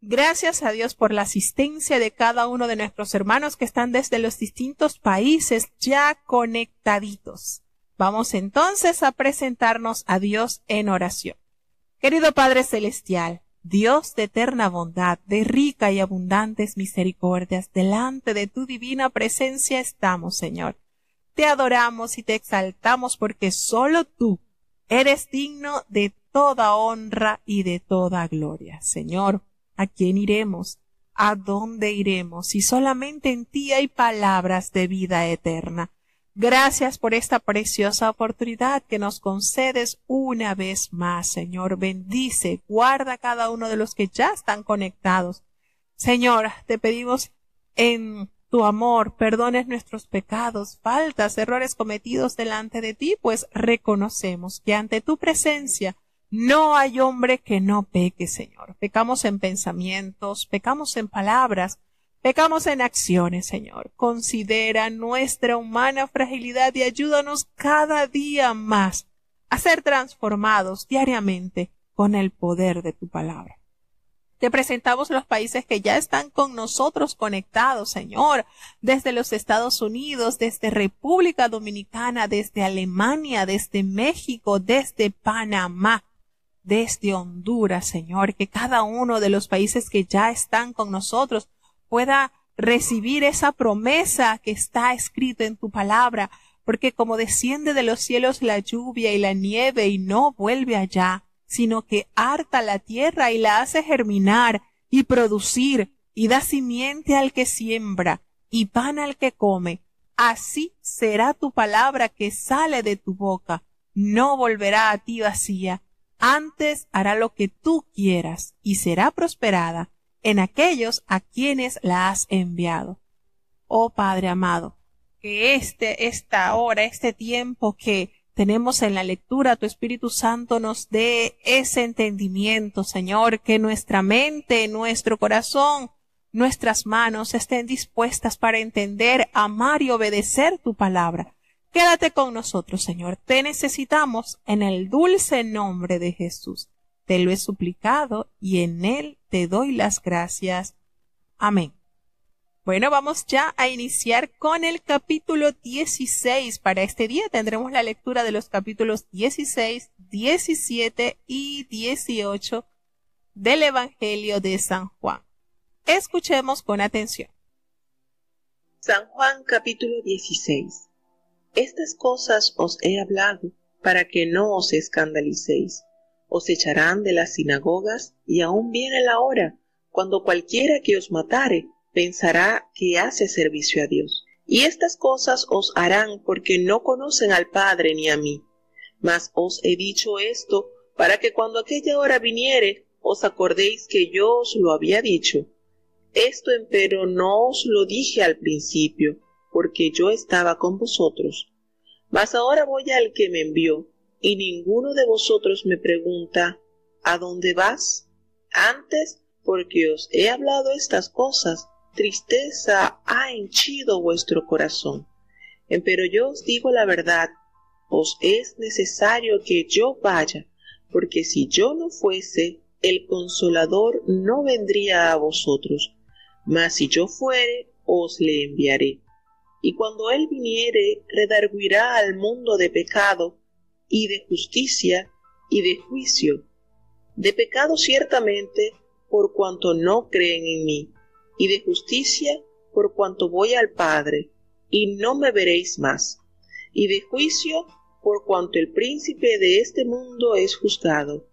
Gracias a Dios por la asistencia de cada uno de nuestros hermanos que están desde los distintos países ya conectaditos. Vamos entonces a presentarnos a Dios en oración. Querido Padre Celestial, Dios de eterna bondad, de rica y abundantes misericordias, delante de tu divina presencia estamos, Señor. Te adoramos y te exaltamos porque solo tú eres digno de toda honra y de toda gloria. Señor, ¿a quién iremos? ¿A dónde iremos? Si solamente en ti hay palabras de vida eterna. Gracias por esta preciosa oportunidad que nos concedes una vez más, Señor. Bendice, guarda a cada uno de los que ya están conectados. Señor, te pedimos en tu amor, perdones nuestros pecados, faltas, errores cometidos delante de ti, pues reconocemos que ante tu presencia no hay hombre que no peque, Señor. Pecamos en pensamientos, pecamos en palabras, pecamos en acciones, Señor. Considera nuestra humana fragilidad y ayúdanos cada día más a ser transformados diariamente con el poder de tu palabra. Te presentamos los países que ya están con nosotros conectados, Señor, desde los Estados Unidos, desde República Dominicana, desde Alemania, desde México, desde Panamá, desde Honduras, Señor, que cada uno de los países que ya están con nosotros pueda recibir esa promesa que está escrita en tu palabra, porque como desciende de los cielos la lluvia y la nieve y no vuelve allá, sino que harta la tierra y la hace germinar y producir y da simiente al que siembra y pan al que come, así será tu palabra que sale de tu boca, no volverá a ti vacía, antes hará lo que tú quieras y será prosperada en aquellos a quienes la has enviado. Oh Padre amado, que esta hora, este tiempo que tenemos en la lectura, tu Espíritu Santo nos dé ese entendimiento, Señor, que nuestra mente, nuestro corazón, nuestras manos estén dispuestas para entender, amar y obedecer tu palabra. Quédate con nosotros, Señor. Te necesitamos en el dulce nombre de Jesús. Te lo he suplicado y en él te doy las gracias. Amén. Bueno, vamos ya a iniciar con el capítulo 16. Para este día tendremos la lectura de los capítulos 16, 17 y 18 del Evangelio de San Juan. Escuchemos con atención. San Juan capítulo 16. Estas cosas os he hablado para que no os escandalicéis. Os echarán de las sinagogas y aún viene la hora cuando cualquiera que os matare pensará que hace servicio a Dios. Y estas cosas os harán porque no conocen al Padre ni a mí. Mas os he dicho esto para que cuando aquella hora viniere os acordéis que yo os lo había dicho. Esto empero no os lo dije al principio, porque yo estaba con vosotros. Mas ahora voy al que me envió, y ninguno de vosotros me pregunta, ¿a dónde vas? Antes, porque os he hablado estas cosas, tristeza ha henchido vuestro corazón. Empero yo os digo la verdad, os es necesario que yo vaya, porque si yo no fuese, el Consolador no vendría a vosotros, mas si yo fuere, os le enviaré. Y cuando él viniere, redarguirá al mundo de pecado, y de justicia, y de juicio. De pecado ciertamente, por cuanto no creen en mí, y de justicia, por cuanto voy al Padre, y no me veréis más, y de juicio, por cuanto el príncipe de este mundo es juzgado.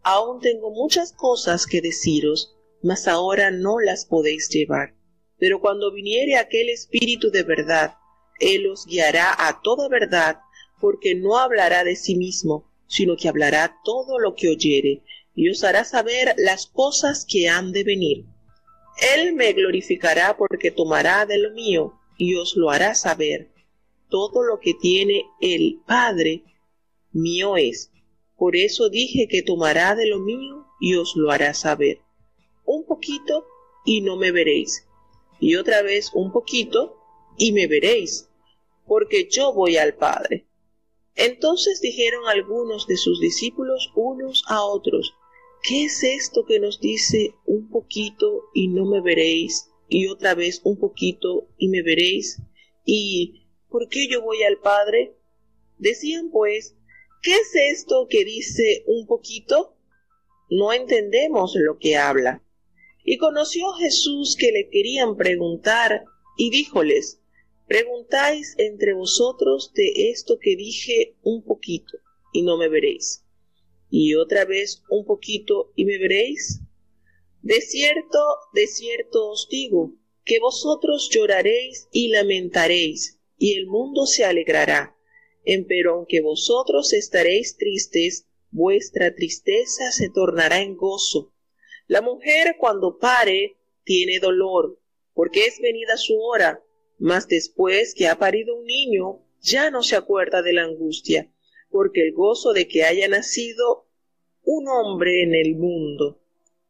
Aún tengo muchas cosas que deciros, mas ahora no las podéis llevar. Pero cuando viniere aquel Espíritu de verdad, él os guiará a toda verdad, porque no hablará de sí mismo, sino que hablará todo lo que oyere, y os hará saber las cosas que han de venir. Él me glorificará porque tomará de lo mío, y os lo hará saber. Todo lo que tiene el Padre, mío es. Por eso dije que tomará de lo mío, y os lo hará saber. Un poquito, y no me veréis. Y otra vez un poquito, y me veréis, porque yo voy al Padre. Entonces dijeron algunos de sus discípulos unos a otros, ¿qué es esto que nos dice un poquito y no me veréis? Y otra vez un poquito y me veréis. ¿Y por qué yo voy al Padre? Decían pues, ¿qué es esto que dice un poquito? No entendemos lo que habla. Y conoció Jesús que le querían preguntar, y díjoles, preguntáis entre vosotros de esto que dije un poquito, y no me veréis. Y otra vez un poquito, y me veréis. De cierto os digo, que vosotros lloraréis y lamentaréis, y el mundo se alegrará. Empero aunque vosotros estaréis tristes, vuestra tristeza se tornará en gozo. La mujer cuando pare tiene dolor, porque es venida su hora, mas después que ha parido un niño, ya no se acuerda de la angustia, porque el gozo de que haya nacido un hombre en el mundo.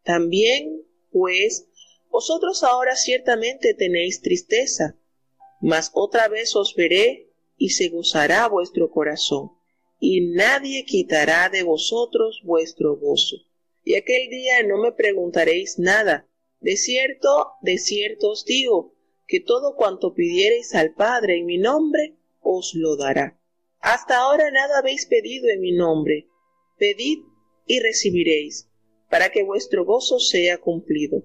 También, pues, vosotros ahora ciertamente tenéis tristeza, mas otra vez os veré y se gozará vuestro corazón, y nadie quitará de vosotros vuestro gozo. Y aquel día no me preguntaréis nada. De cierto os digo, que todo cuanto pidiereis al Padre en mi nombre, os lo dará. Hasta ahora nada habéis pedido en mi nombre. Pedid y recibiréis, para que vuestro gozo sea cumplido.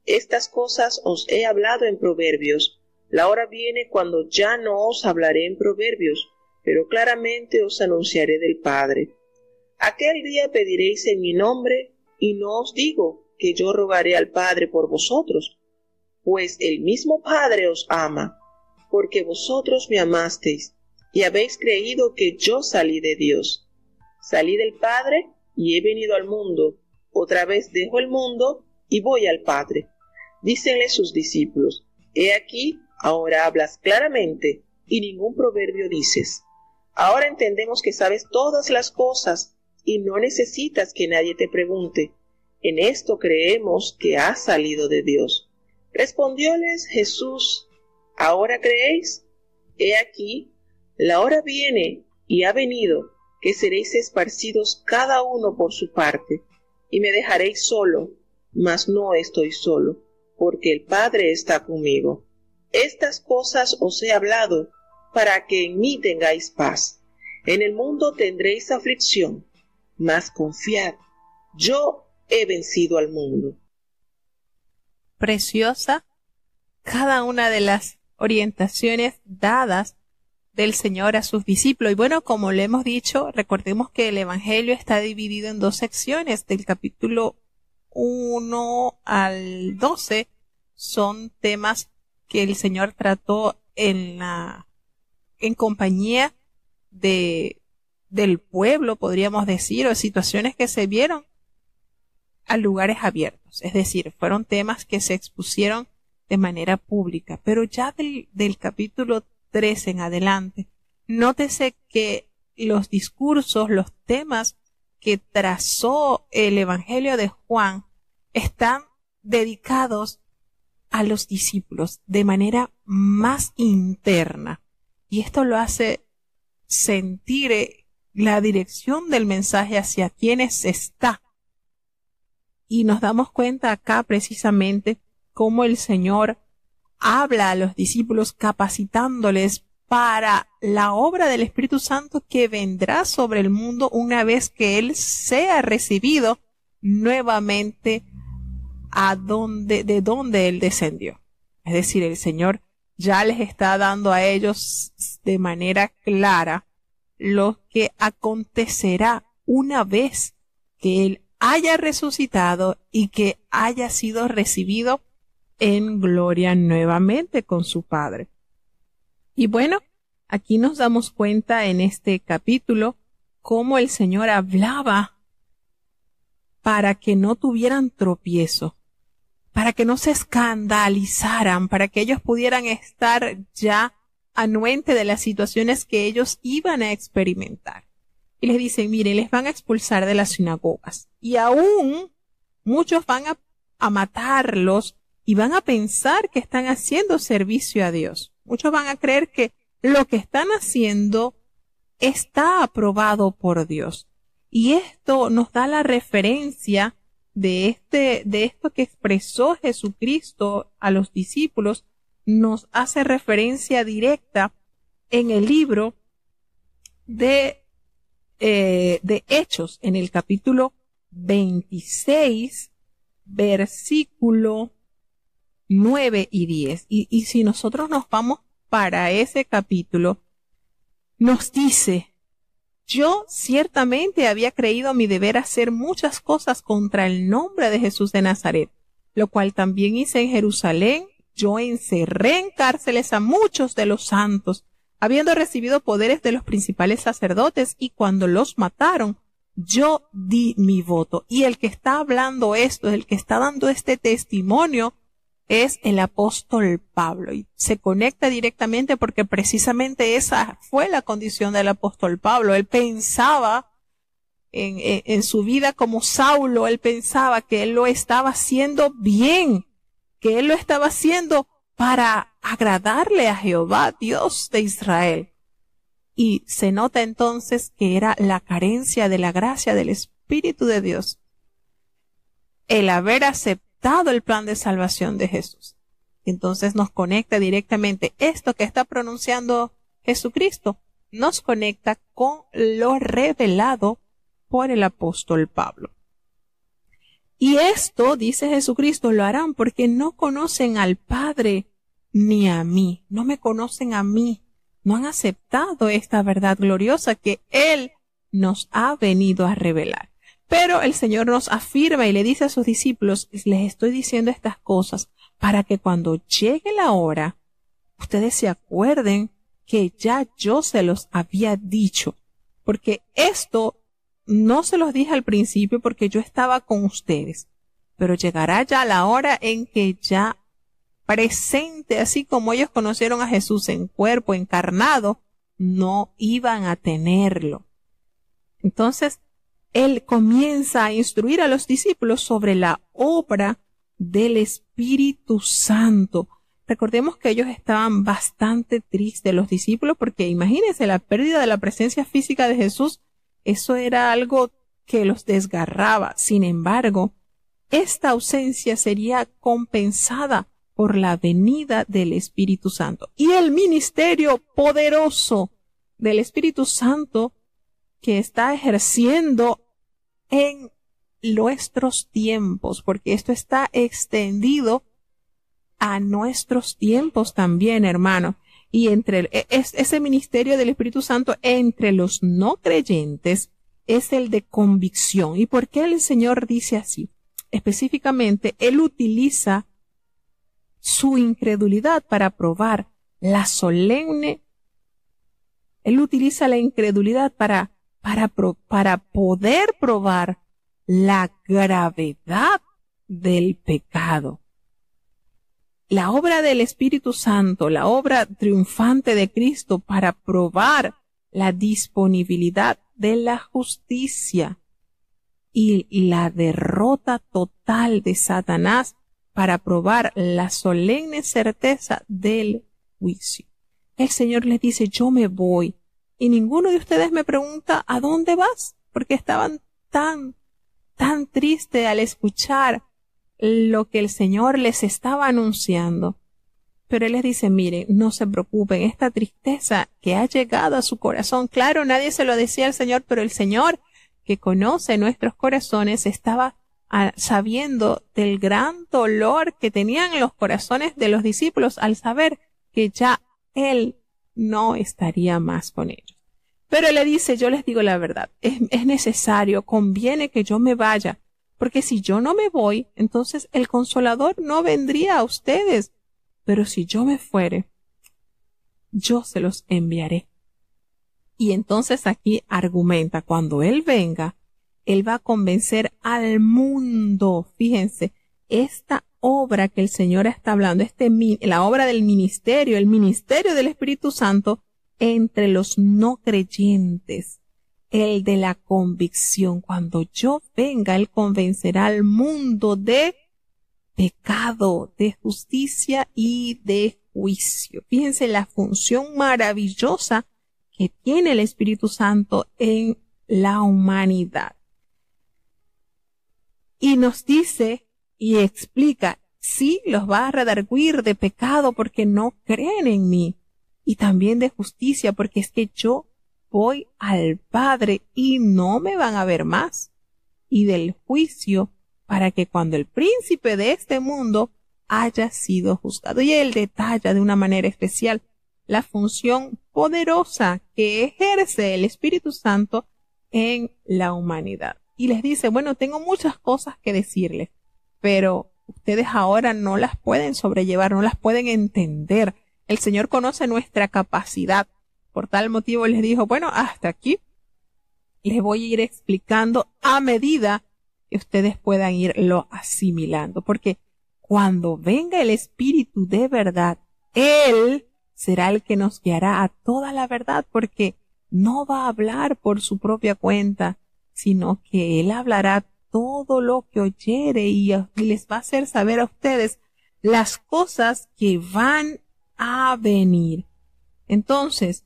Estas cosas os he hablado en proverbios. La hora viene cuando ya no os hablaré en proverbios, pero claramente os anunciaré del Padre. Aquel día pediréis en mi nombre, y no os digo que yo rogaré al Padre por vosotros, pues el mismo Padre os ama, porque vosotros me amasteis, y habéis creído que yo salí de Dios. Salí del Padre, y he venido al mundo. Otra vez dejo el mundo, y voy al Padre. Dícenle sus discípulos, he aquí, ahora hablas claramente, y ningún proverbio dices. Ahora entendemos que sabes todas las cosas, y no necesitas que nadie te pregunte. En esto creemos que has salido de Dios. Respondióles Jesús, ¿ahora creéis? He aquí, la hora viene, y ha venido, que seréis esparcidos cada uno por su parte, y me dejaréis solo, mas no estoy solo, porque el Padre está conmigo. Estas cosas os he hablado, para que en mí tengáis paz. En el mundo tendréis aflicción, mas confiad, yo he vencido al mundo. Preciosa cada una de las orientaciones dadas del Señor a sus discípulos. Y bueno, como le hemos dicho, recordemos que el Evangelio está dividido en dos secciones. Del capítulo 1 al 12 son temas que el Señor trató en compañía del pueblo, podríamos decir, o situaciones que se vieron a lugares abiertos. Es decir, fueron temas que se expusieron de manera pública. Pero ya del capítulo 13 en adelante, nótese que los discursos, los temas que trazó el Evangelio de Juan están dedicados a los discípulos de manera más interna. Y esto lo hace sentir la dirección del mensaje hacia quienes está. Y nos damos cuenta acá precisamente cómo el Señor habla a los discípulos capacitándoles para la obra del Espíritu Santo que vendrá sobre el mundo una vez que Él sea recibido nuevamente de donde Él descendió. Es decir, el Señor ya les está dando a ellos de manera clara lo que acontecerá una vez que Él haya resucitado y que haya sido recibido en gloria nuevamente con su Padre. Y bueno, aquí nos damos cuenta en este capítulo cómo el Señor hablaba para que no tuvieran tropiezo, para que no se escandalizaran, para que ellos pudieran estar ya anuente de las situaciones que ellos iban a experimentar. Y les dicen, miren, les van a expulsar de las sinagogas. Y aún muchos van a matarlos y van a pensar que están haciendo servicio a Dios. Muchos van a creer que lo que están haciendo está aprobado por Dios. Y esto nos da la referencia de esto que expresó Jesucristo a los discípulos nos hace referencia directa en el libro de Hechos, en el capítulo 26, versículo 9 y 10. Y si nosotros nos vamos para ese capítulo, nos dice: yo ciertamente había creído mi deber hacer muchas cosas contra el nombre de Jesús de Nazaret, lo cual también hice en Jerusalén. Yo encerré en cárceles a muchos de los santos, habiendo recibido poderes de los principales sacerdotes, y cuando los mataron, yo di mi voto. Y el que está hablando esto, el que está dando este testimonio, es el apóstol Pablo, y se conecta directamente porque precisamente esa fue la condición del apóstol Pablo. Él pensaba en su vida como Saulo, él pensaba que él lo estaba haciendo bien, que él lo estaba haciendo para agradarle a Jehová, Dios de Israel. Y se nota entonces que era la carencia de la gracia del Espíritu de Dios, el haber aceptado el plan de salvación de Jesús. Entonces nos conecta directamente esto que está pronunciando Jesucristo, nos conecta con lo revelado por el apóstol Pablo. Y esto, dice Jesucristo, lo harán porque no conocen al Padre ni a mí, no me conocen a mí, no han aceptado esta verdad gloriosa que Él nos ha venido a revelar. Pero el Señor nos afirma y le dice a sus discípulos: les estoy diciendo estas cosas para que cuando llegue la hora, ustedes se acuerden que ya yo se los había dicho, porque esto no se los dije al principio porque yo estaba con ustedes, pero llegará ya la hora en que ya presente, así como ellos conocieron a Jesús en cuerpo encarnado, no iban a tenerlo. Entonces, Él comienza a instruir a los discípulos sobre la obra del Espíritu Santo. Recordemos que ellos estaban bastante tristes, los discípulos, porque imagínense la pérdida de la presencia física de Jesús. Eso era algo que los desgarraba. Sin embargo, esta ausencia sería compensada por la venida del Espíritu Santo y el ministerio poderoso del Espíritu Santo que está ejerciendo en nuestros tiempos, porque esto está extendido a nuestros tiempos también, hermano. Y ese ministerio del Espíritu Santo entre los no creyentes es el de convicción. ¿Y por qué el Señor dice así? Específicamente, Él utiliza su incredulidad para probar la solemne. Él utiliza la incredulidad para poder probar la gravedad del pecado. La obra del Espíritu Santo, la obra triunfante de Cristo para probar la disponibilidad de la justicia y la derrota total de Satanás para probar la solemne certeza del juicio. El Señor les dice: yo me voy, y ninguno de ustedes me pregunta ¿a dónde vas? Porque estaban tan tristes al escuchar lo que el Señor les estaba anunciando. Pero Él les dice: miren, no se preocupen, esta tristeza que ha llegado a su corazón, claro, nadie se lo decía al Señor, pero el Señor, que conoce nuestros corazones, estaba sabiendo del gran dolor que tenían los corazones de los discípulos al saber que ya Él no estaría más con ellos. Pero Él le dice: yo les digo la verdad, es necesario, conviene que yo me vaya, porque si yo no me voy, entonces el Consolador no vendría a ustedes. Pero si yo me fuere, yo se los enviaré. Y entonces aquí argumenta: cuando Él venga, Él va a convencer al mundo. Fíjense, esta obra que el Señor está hablando, la obra del ministerio, el ministerio del Espíritu Santo entre los no creyentes, el de la convicción. Cuando yo venga, Él convencerá al mundo de pecado, de justicia y de juicio. Fíjense la función maravillosa que tiene el Espíritu Santo en la humanidad. Y nos dice y explica, sí, los va a redarguir de pecado porque no creen en mí, y también de justicia porque es que yo voy al Padre y no me van a ver más, y del juicio para que cuando el príncipe de este mundo haya sido juzgado. Y él detalla de una manera especial la función poderosa que ejerce el Espíritu Santo en la humanidad. Y les dice, bueno, tengo muchas cosas que decirles, pero ustedes ahora no las pueden sobrellevar, no las pueden entender. El Señor conoce nuestra capacidad. Por tal motivo les dijo, bueno, hasta aquí les voy a ir explicando a medida que ustedes puedan irlo asimilando. Porque cuando venga el Espíritu de verdad, Él será el que nos guiará a toda la verdad, porque no va a hablar por su propia cuenta, sino que Él hablará todo lo que oyere y les va a hacer saber a ustedes las cosas que van a venir. Entonces,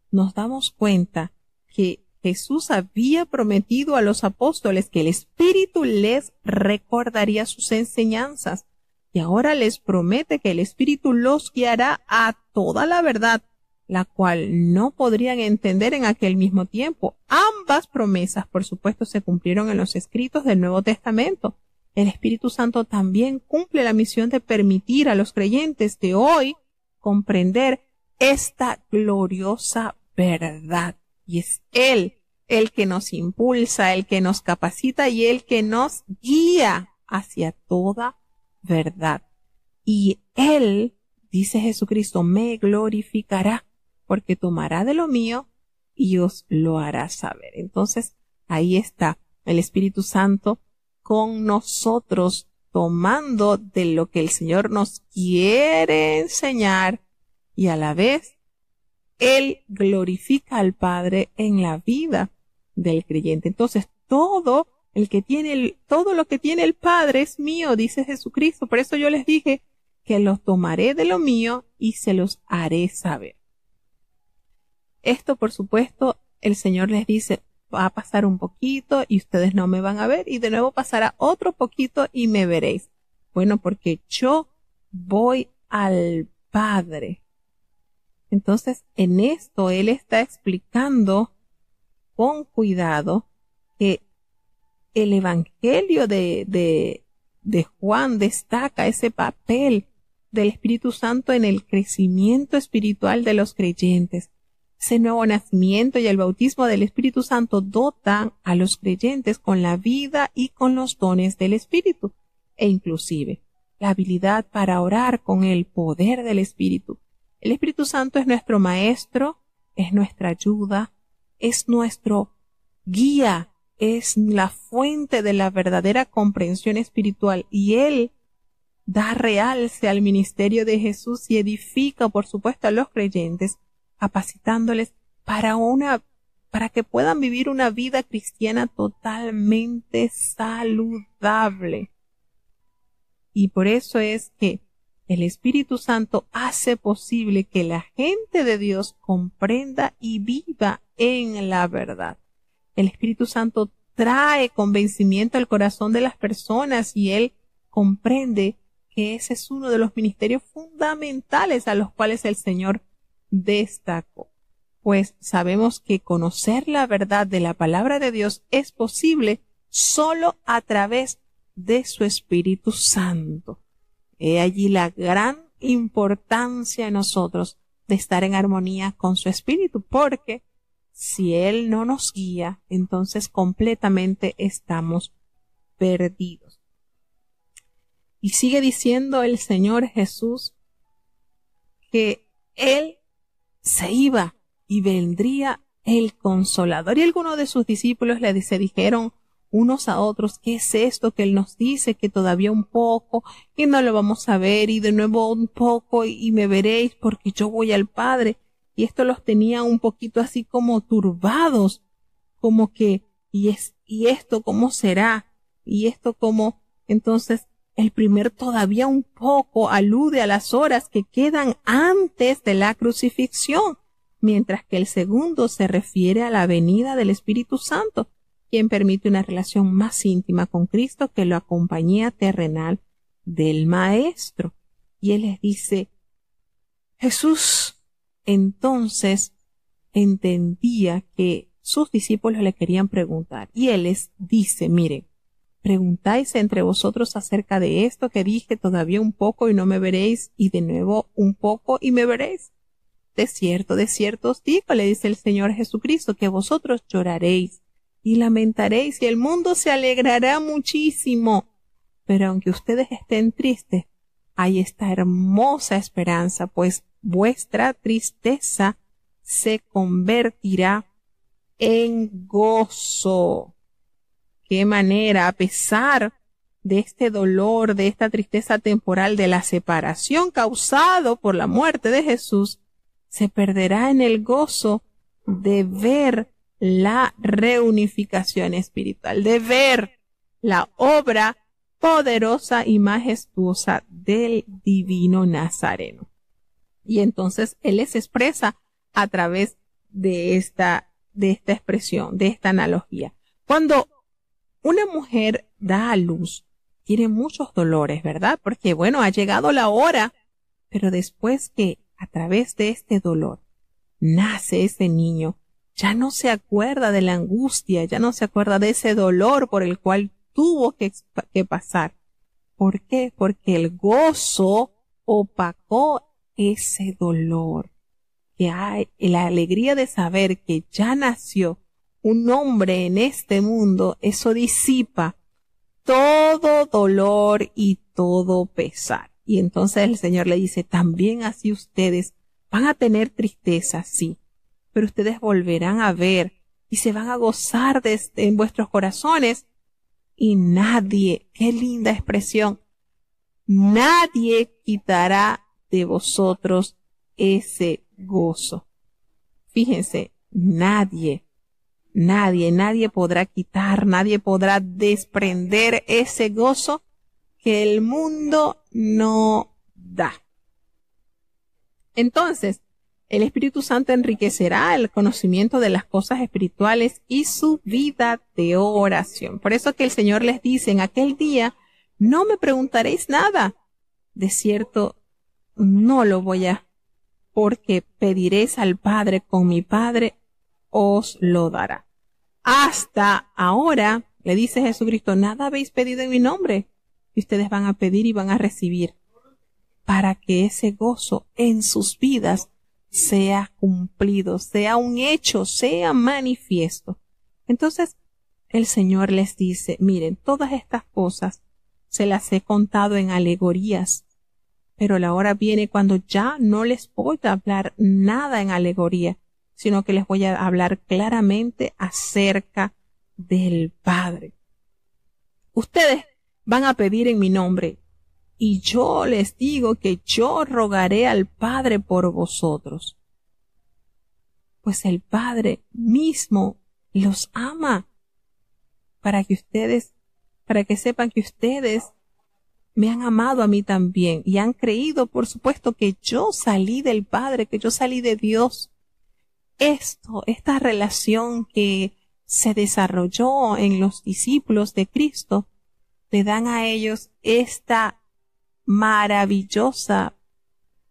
nos damos cuenta que Jesús había prometido a los apóstoles que el Espíritu les recordaría sus enseñanzas, y ahora les promete que el Espíritu los guiará a toda la verdad, la cual no podrían entender en aquel mismo tiempo. Ambas promesas, por supuesto, se cumplieron en los escritos del Nuevo Testamento. El Espíritu Santo también cumple la misión de permitir a los creyentes de hoy comprender esta gloriosa verdad. Y es Él el que nos impulsa, el que nos capacita y el que nos guía hacia toda verdad. Y Él, dice Jesucristo, me glorificará, porque tomará de lo mío y os lo hará saber. Entonces, ahí está el Espíritu Santo con nosotros, tomando de lo que el Señor nos quiere enseñar, y a la vez Él glorifica al Padre en la vida del creyente. Entonces, todo lo que tiene el Padre es mío, dice Jesucristo. Por eso yo les dije que los tomaré de lo mío y se los haré saber. Esto, por supuesto, el Señor les dice, va a pasar un poquito y ustedes no me van a ver, y de nuevo pasará otro poquito y me veréis. Bueno, porque yo voy al Padre. Entonces, en esto Él está explicando con cuidado que el Evangelio de Juan destaca ese papel del Espíritu Santo en el crecimiento espiritual de los creyentes. Ese nuevo nacimiento y el bautismo del Espíritu Santo dotan a los creyentes con la vida y con los dones del Espíritu, e inclusive la habilidad para orar con el poder del Espíritu. El Espíritu Santo es nuestro maestro, es nuestra ayuda, es nuestro guía, es la fuente de la verdadera comprensión espiritual, y Él da realce al ministerio de Jesús y edifica, por supuesto, a los creyentes, capacitándoles para que puedan vivir una vida cristiana totalmente saludable. Y por eso es que el Espíritu Santo hace posible que la gente de Dios comprenda y viva en la verdad. El Espíritu Santo trae convencimiento al corazón de las personas, y Él comprende que ese es uno de los ministerios fundamentales a los cuales el Señor destacó. Pues sabemos que conocer la verdad de la palabra de Dios es posible solo a través de su Espíritu Santo. He allí la gran importancia en nosotros de estar en armonía con su Espíritu, porque si Él no nos guía, entonces completamente estamos perdidos. Y sigue diciendo el Señor Jesús que Él se iba y vendría el Consolador. Y algunos de sus discípulos se dijeron unos a otros, ¿qué es esto que Él nos dice? Que todavía un poco y no lo vamos a ver, y de nuevo un poco y me veréis, porque yo voy al Padre. Y esto los tenía un poquito así como turbados, como que, y esto cómo será, y esto cómo. Entonces, el primer todavía un poco alude a las horas que quedan antes de la crucifixión, mientras que el segundo se refiere a la venida del Espíritu Santo. quien permite una relación más íntima con Cristo que la compañía terrenal del Maestro. Y Él les dice, Jesús entonces entendía que sus discípulos le querían preguntar. Y Él les dice, miren, preguntáis entre vosotros acerca de esto que dije, todavía un poco y no me veréis, y de nuevo un poco y me veréis. De cierto os digo, le dice el Señor Jesucristo, que vosotros lloraréis y lamentaréis y el mundo se alegrará muchísimo. Pero aunque ustedes estén tristes, hay esta hermosa esperanza, pues vuestra tristeza se convertirá en gozo. Qué manera, a pesar de este dolor, de esta tristeza temporal, de la separación causado por la muerte de Jesús, se perderá en el gozo de ver la reunificación espiritual, de ver la obra poderosa y majestuosa del divino Nazareno. Y entonces Él les expresa a través de esta expresión, de esta analogía. Cuando una mujer da a luz, tiene muchos dolores, ¿verdad? Porque, bueno, ha llegado la hora, pero después que a través de este dolor nace ese niño, ya no se acuerda de la angustia, ya no se acuerda de ese dolor por el cual tuvo que pasar. ¿Por qué? Porque el gozo opacó ese dolor. Que hay la alegría de saber que ya nació un hombre en este mundo, eso disipa todo dolor y todo pesar. Y entonces el Señor le dice, también así ustedes van a tener tristeza, sí, pero ustedes volverán a ver y se van a gozar en vuestros corazones. Y nadie, qué linda expresión, nadie quitará de vosotros ese gozo. Fíjense, nadie podrá quitar, nadie podrá desprender ese gozo que el mundo no da. Entonces, el Espíritu Santo enriquecerá el conocimiento de las cosas espirituales y su vida de oración. Por eso que el Señor les dice, en aquel día no me preguntaréis nada. De cierto, no lo voy a, porque pediréis al Padre con mi Padre, os lo dará. Hasta ahora, le dice Jesucristo, nada habéis pedido en mi nombre. Y ustedes van a pedir y van a recibir, para que ese gozo en sus vidas sea cumplido, sea un hecho, sea manifiesto. Entonces, el Señor les dice, miren, todas estas cosas se las he contado en alegorías, pero la hora viene cuando ya no les voy a hablar nada en alegoría, sino que les voy a hablar claramente acerca del Padre. Ustedes van a pedir en mi nombre, y yo les digo que yo rogaré al Padre por vosotros. Pues el Padre mismo los ama, para que sepan que ustedes me han amado a mí también, y han creído, por supuesto, que yo salí del Padre, que yo salí de Dios. Esta relación que se desarrolló en los discípulos de Cristo, le dan a ellos esta maravillosa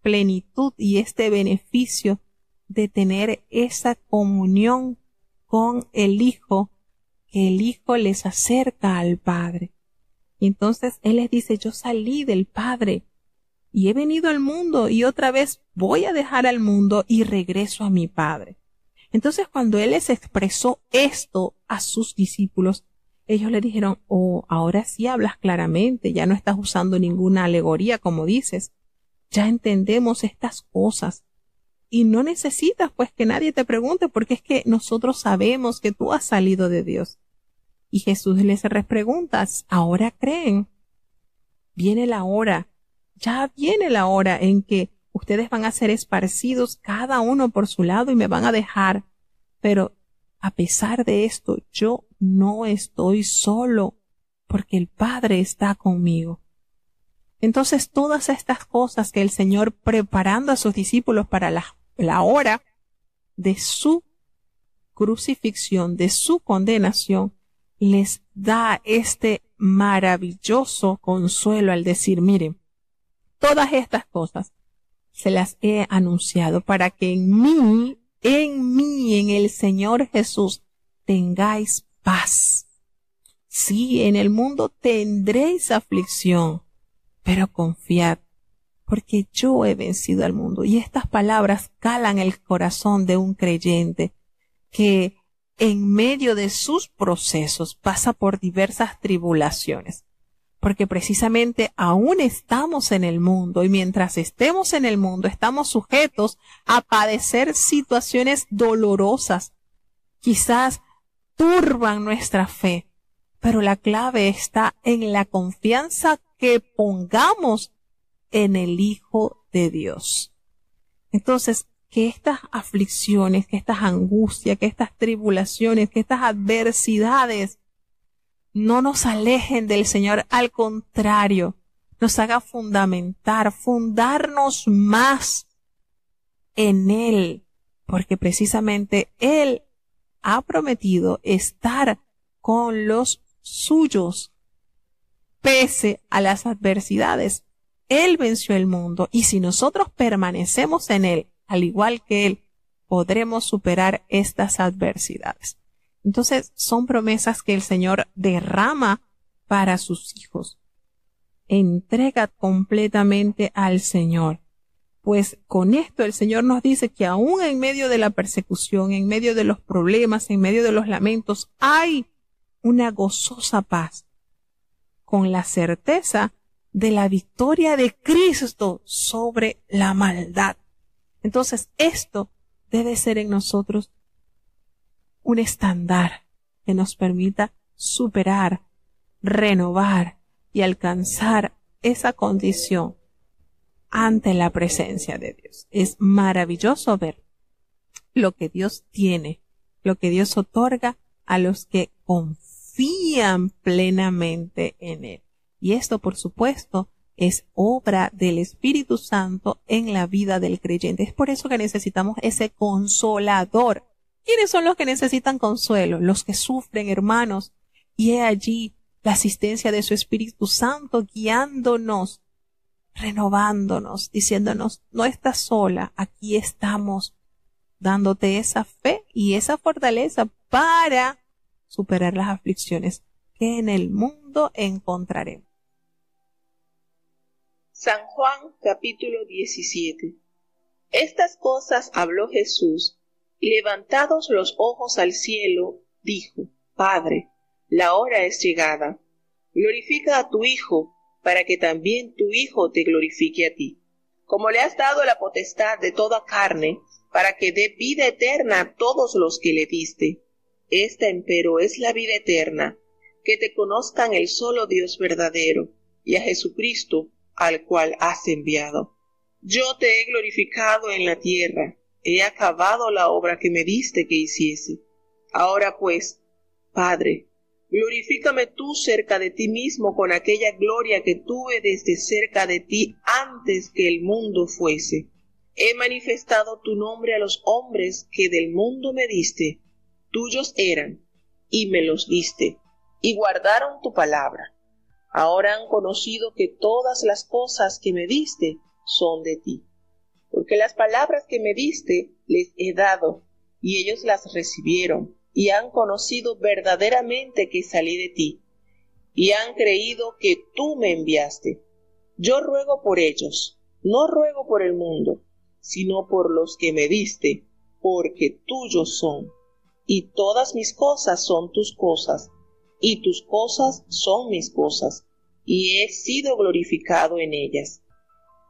plenitud y este beneficio de tener esa comunión con el Hijo, que el Hijo les acerca al Padre. Y entonces Él les dice, yo salí del Padre y he venido al mundo y otra vez voy a dejar al mundo y regreso a mi Padre. Entonces cuando Él les expresó esto a sus discípulos, ellos le dijeron, oh, ahora sí hablas claramente, ya no estás usando ninguna alegoría como dices, ya entendemos estas cosas y no necesitas pues que nadie te pregunte porque es que nosotros sabemos que tú has salido de Dios. Y Jesús les repregunta, ¿ahora creen? Viene la hora, ya viene la hora en que ustedes van a ser esparcidos cada uno por su lado y me van a dejar, pero a pesar de esto, yo no estoy solo, porque el Padre está conmigo. Entonces, todas estas cosas que el Señor preparando a sus discípulos para la hora de su crucifixión, de su condenación, les da este maravilloso consuelo al decir, miren, todas estas cosas se las he anunciado para que en el Señor Jesús, tengáis paz. Sí, en el mundo tendréis aflicción, pero confiad, porque yo he vencido al mundo. Y estas palabras calan el corazón de un creyente que en medio de sus procesos pasa por diversas tribulaciones. Porque precisamente aún estamos en el mundo y mientras estemos en el mundo estamos sujetos a padecer situaciones dolorosas. Quizás turban nuestra fe, pero la clave está en la confianza que pongamos en el Hijo de Dios. Entonces, que estas aflicciones, que estas angustias, que estas tribulaciones, que estas adversidades no nos alejen del Señor, al contrario, nos haga fundarnos más en Él, porque precisamente Él ha prometido estar con los suyos, pese a las adversidades. Él venció el mundo y si nosotros permanecemos en Él, al igual que Él, podremos superar estas adversidades. Entonces, son promesas que el Señor derrama para sus hijos. Entrega completamente al Señor. Pues con esto el Señor nos dice que aún en medio de la persecución, en medio de los problemas, en medio de los lamentos, hay una gozosa paz, con la certeza de la victoria de Cristo sobre la maldad. Entonces, esto debe ser en nosotros un estándar que nos permita superar, renovar y alcanzar esa condición ante la presencia de Dios. Es maravilloso ver lo que Dios tiene, lo que Dios otorga a los que confían plenamente en Él. Y esto, por supuesto, es obra del Espíritu Santo en la vida del creyente. Es por eso que necesitamos ese consolador. ¿Quiénes son los que necesitan consuelo? Los que sufren, hermanos. Y he allí la asistencia de su Espíritu Santo guiándonos, renovándonos, diciéndonos, no estás sola, aquí estamos, dándote esa fe y esa fortaleza para superar las aflicciones que en el mundo encontraremos. San Juan capítulo 17. Estas cosas habló Jesús, y levantados los ojos al cielo, dijo, Padre, la hora es llegada. Glorifica a tu Hijo, para que también tu Hijo te glorifique a ti. Como le has dado la potestad de toda carne, para que dé vida eterna a todos los que le diste. Esta empero es la vida eterna, que te conozcan el solo Dios verdadero, y a Jesucristo, al cual has enviado. Yo te he glorificado en la tierra, he acabado la obra que me diste que hiciese. Ahora pues, Padre, glorifícame tú cerca de ti mismo con aquella gloria que tuve desde cerca de ti antes que el mundo fuese. He manifestado tu nombre a los hombres que del mundo me diste. Tuyos eran, y me los diste, y guardaron tu palabra. Ahora han conocido que todas las cosas que me diste son de ti. Porque las palabras que me diste les he dado, y ellos las recibieron, y han conocido verdaderamente que salí de ti, y han creído que tú me enviaste. Yo ruego por ellos, no ruego por el mundo, sino por los que me diste, porque tuyos son. Y todas mis cosas son tus cosas, y tus cosas son mis cosas, y he sido glorificado en ellas.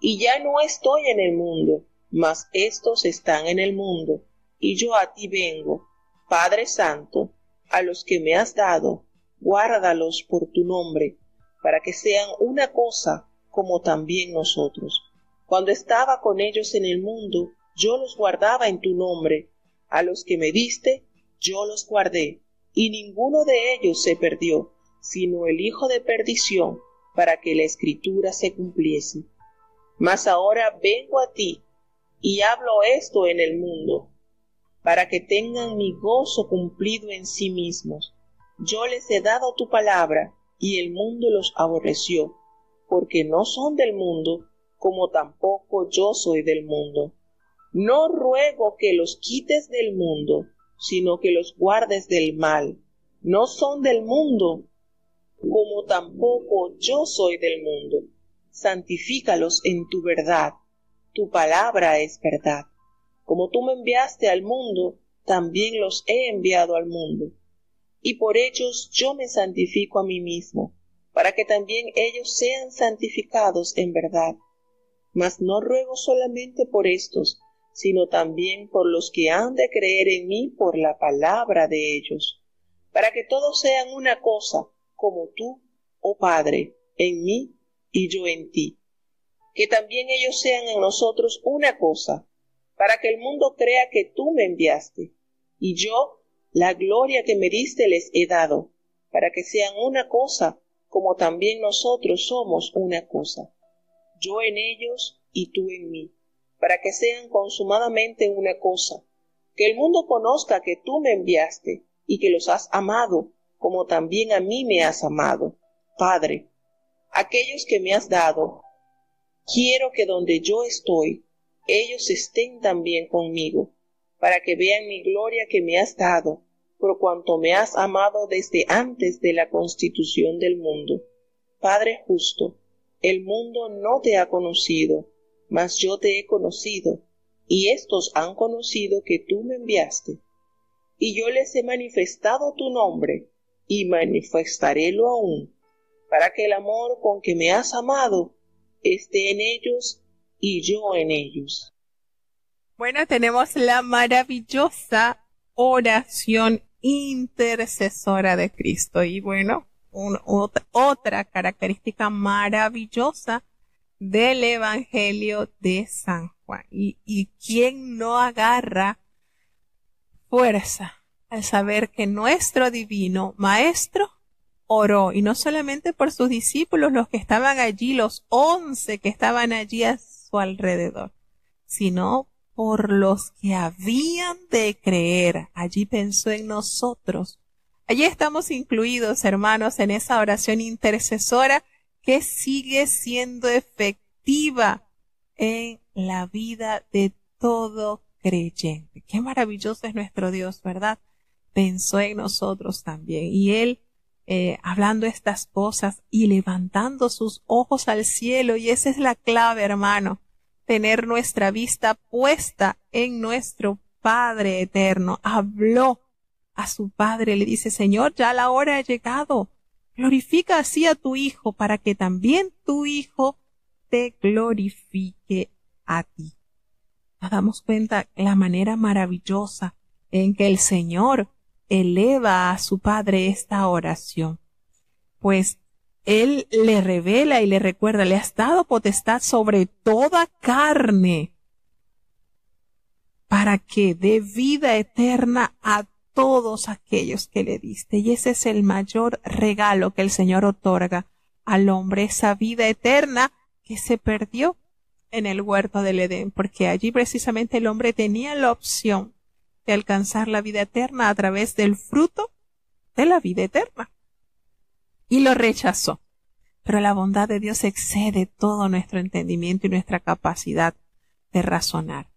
Y ya no estoy en el mundo, mas éstos están en el mundo, y yo a ti vengo. Padre Santo, a los que me has dado, guárdalos por tu nombre, para que sean una cosa como también nosotros. Cuando estaba con ellos en el mundo, yo los guardaba en tu nombre. A los que me diste, yo los guardé, y ninguno de ellos se perdió, sino el hijo de perdición, para que la Escritura se cumpliese. Mas ahora vengo a ti, y hablo esto en el mundo, para que tengan mi gozo cumplido en sí mismos. Yo les he dado tu palabra, y el mundo los aborreció, porque no son del mundo, como tampoco yo soy del mundo. No ruego que los quites del mundo, sino que los guardes del mal. No son del mundo, como tampoco yo soy del mundo. Santifícalos en tu verdad. Tu palabra es verdad. Como tú me enviaste al mundo, también los he enviado al mundo. Y por ellos yo me santifico a mí mismo, para que también ellos sean santificados en verdad. Mas no ruego solamente por estos, sino también por los que han de creer en mí por la palabra de ellos, para que todos sean una cosa, como tú, oh Padre, en mí y yo en ti. Que también ellos sean en nosotros una cosa, para que el mundo crea que tú me enviaste, y yo la gloria que me diste les he dado, para que sean una cosa, como también nosotros somos una cosa. Yo en ellos y tú en mí, para que sean consumadamente una cosa, que el mundo conozca que tú me enviaste y que los has amado, como también a mí me has amado. Padre, aquellos que me has dado, quiero que donde yo estoy, ellos estén también conmigo, para que vean mi gloria que me has dado, por cuanto me has amado desde antes de la constitución del mundo. Padre justo, el mundo no te ha conocido, mas yo te he conocido, y éstos han conocido que tú me enviaste. Y yo les he manifestado tu nombre, y manifestarélo aún, para que el amor con que me has amado esté en ellos y yo en ellos. Bueno, tenemos la maravillosa oración intercesora de Cristo. Y bueno, otra característica maravillosa del Evangelio de San Juan. Y quién no agarra fuerza al saber que nuestro divino Maestro oró, y no solamente por sus discípulos, los que estaban allí, los 11 que estaban allí a su alrededor, sino por los que habían de creer. Allí pensó en nosotros. Allí estamos incluidos, hermanos, en esa oración intercesora que sigue siendo efectiva en la vida de todo creyente. Qué maravilloso es nuestro Dios, ¿verdad? Pensó en nosotros también. Y Él, hablando estas cosas y levantando sus ojos al cielo, y esa es la clave, hermano, tener nuestra vista puesta en nuestro Padre eterno. Habló a su Padre, le dice: Señor, ya la hora ha llegado. Glorifica así a tu Hijo, para que también tu Hijo te glorifique a ti. Nos damos cuenta la manera maravillosa en que el Señor eleva a su Padre esta oración. Pues Él le revela y le recuerda: le has dado potestad sobre toda carne, para que dé vida eterna a todos aquellos que le diste. Y ese es el mayor regalo que el Señor otorga al hombre, esa vida eterna que se perdió en el huerto del Edén, porque allí precisamente el hombre tenía la opción de alcanzar la vida eterna a través del fruto de la vida eterna, y lo rechazó. Pero la bondad de Dios excede todo nuestro entendimiento y nuestra capacidad de razonar.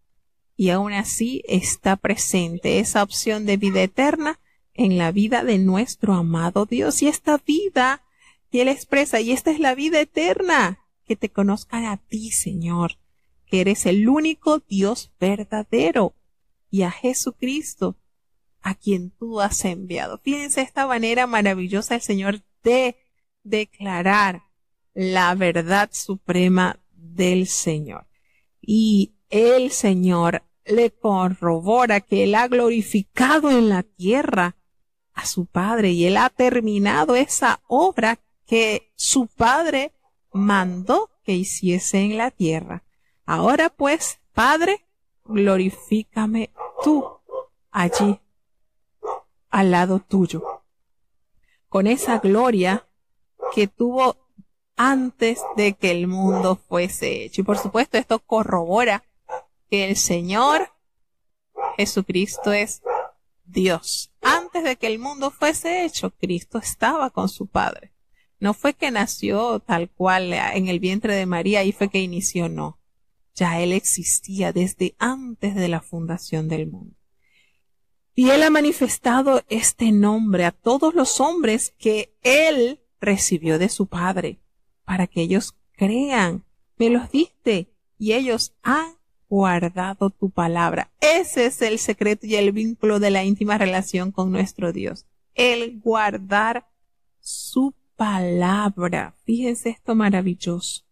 Y aún así está presente esa opción de vida eterna en la vida de nuestro amado Dios. Y esta vida que Él expresa, y esta es la vida eterna, que te conozcan a ti, Señor, que eres el único Dios verdadero, y a Jesucristo, a quien tú has enviado. Fíjense esta manera maravillosa el Señor de declarar la verdad suprema del Señor. Y el Señor le corrobora que Él ha glorificado en la tierra a su Padre, y Él ha terminado esa obra que su Padre mandó que hiciese en la tierra. Ahora pues, Padre, glorifícame tú allí al lado tuyo, con esa gloria que tuvo antes de que el mundo fuese hecho. Y por supuesto esto corrobora que el Señor Jesucristo es Dios. Antes de que el mundo fuese hecho, Cristo estaba con su Padre. No fue que nació tal cual en el vientre de María y fue que inició, no. Ya Él existía desde antes de la fundación del mundo. Y Él ha manifestado este nombre a todos los hombres que Él recibió de su Padre, para que ellos crean. Me los diste y ellos han guardado tu palabra. Ese es el secreto y el vínculo de la íntima relación con nuestro Dios. El guardar su palabra. Fíjense esto maravilloso.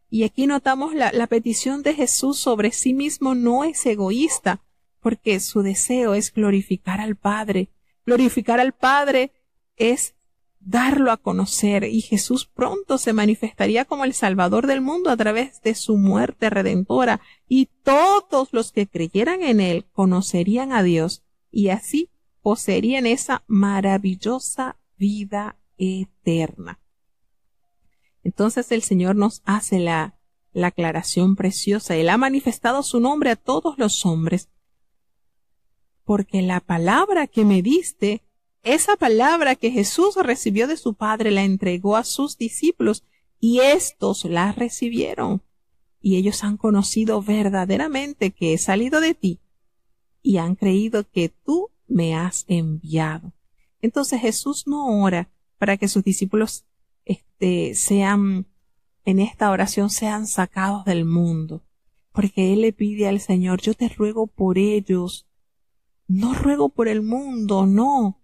Y aquí notamos la petición de Jesús sobre sí mismo no es egoísta, porque su deseo es glorificar al Padre. Glorificar al Padre es darlo a conocer, y Jesús pronto se manifestaría como el Salvador del mundo a través de su muerte redentora, y todos los que creyeran en Él conocerían a Dios, y así poseerían esa maravillosa vida eterna. Entonces el Señor nos hace la aclaración preciosa. Él ha manifestado su nombre a todos los hombres, porque la palabra que me diste, esa palabra que Jesús recibió de su Padre, la entregó a sus discípulos, y éstos la recibieron, y ellos han conocido verdaderamente que he salido de ti, y han creído que tú me has enviado. Entonces Jesús no ora para que sus discípulos sean, en esta oración, sean sacados del mundo, porque Él le pide al Señor: yo te ruego por ellos, no ruego por el mundo, no,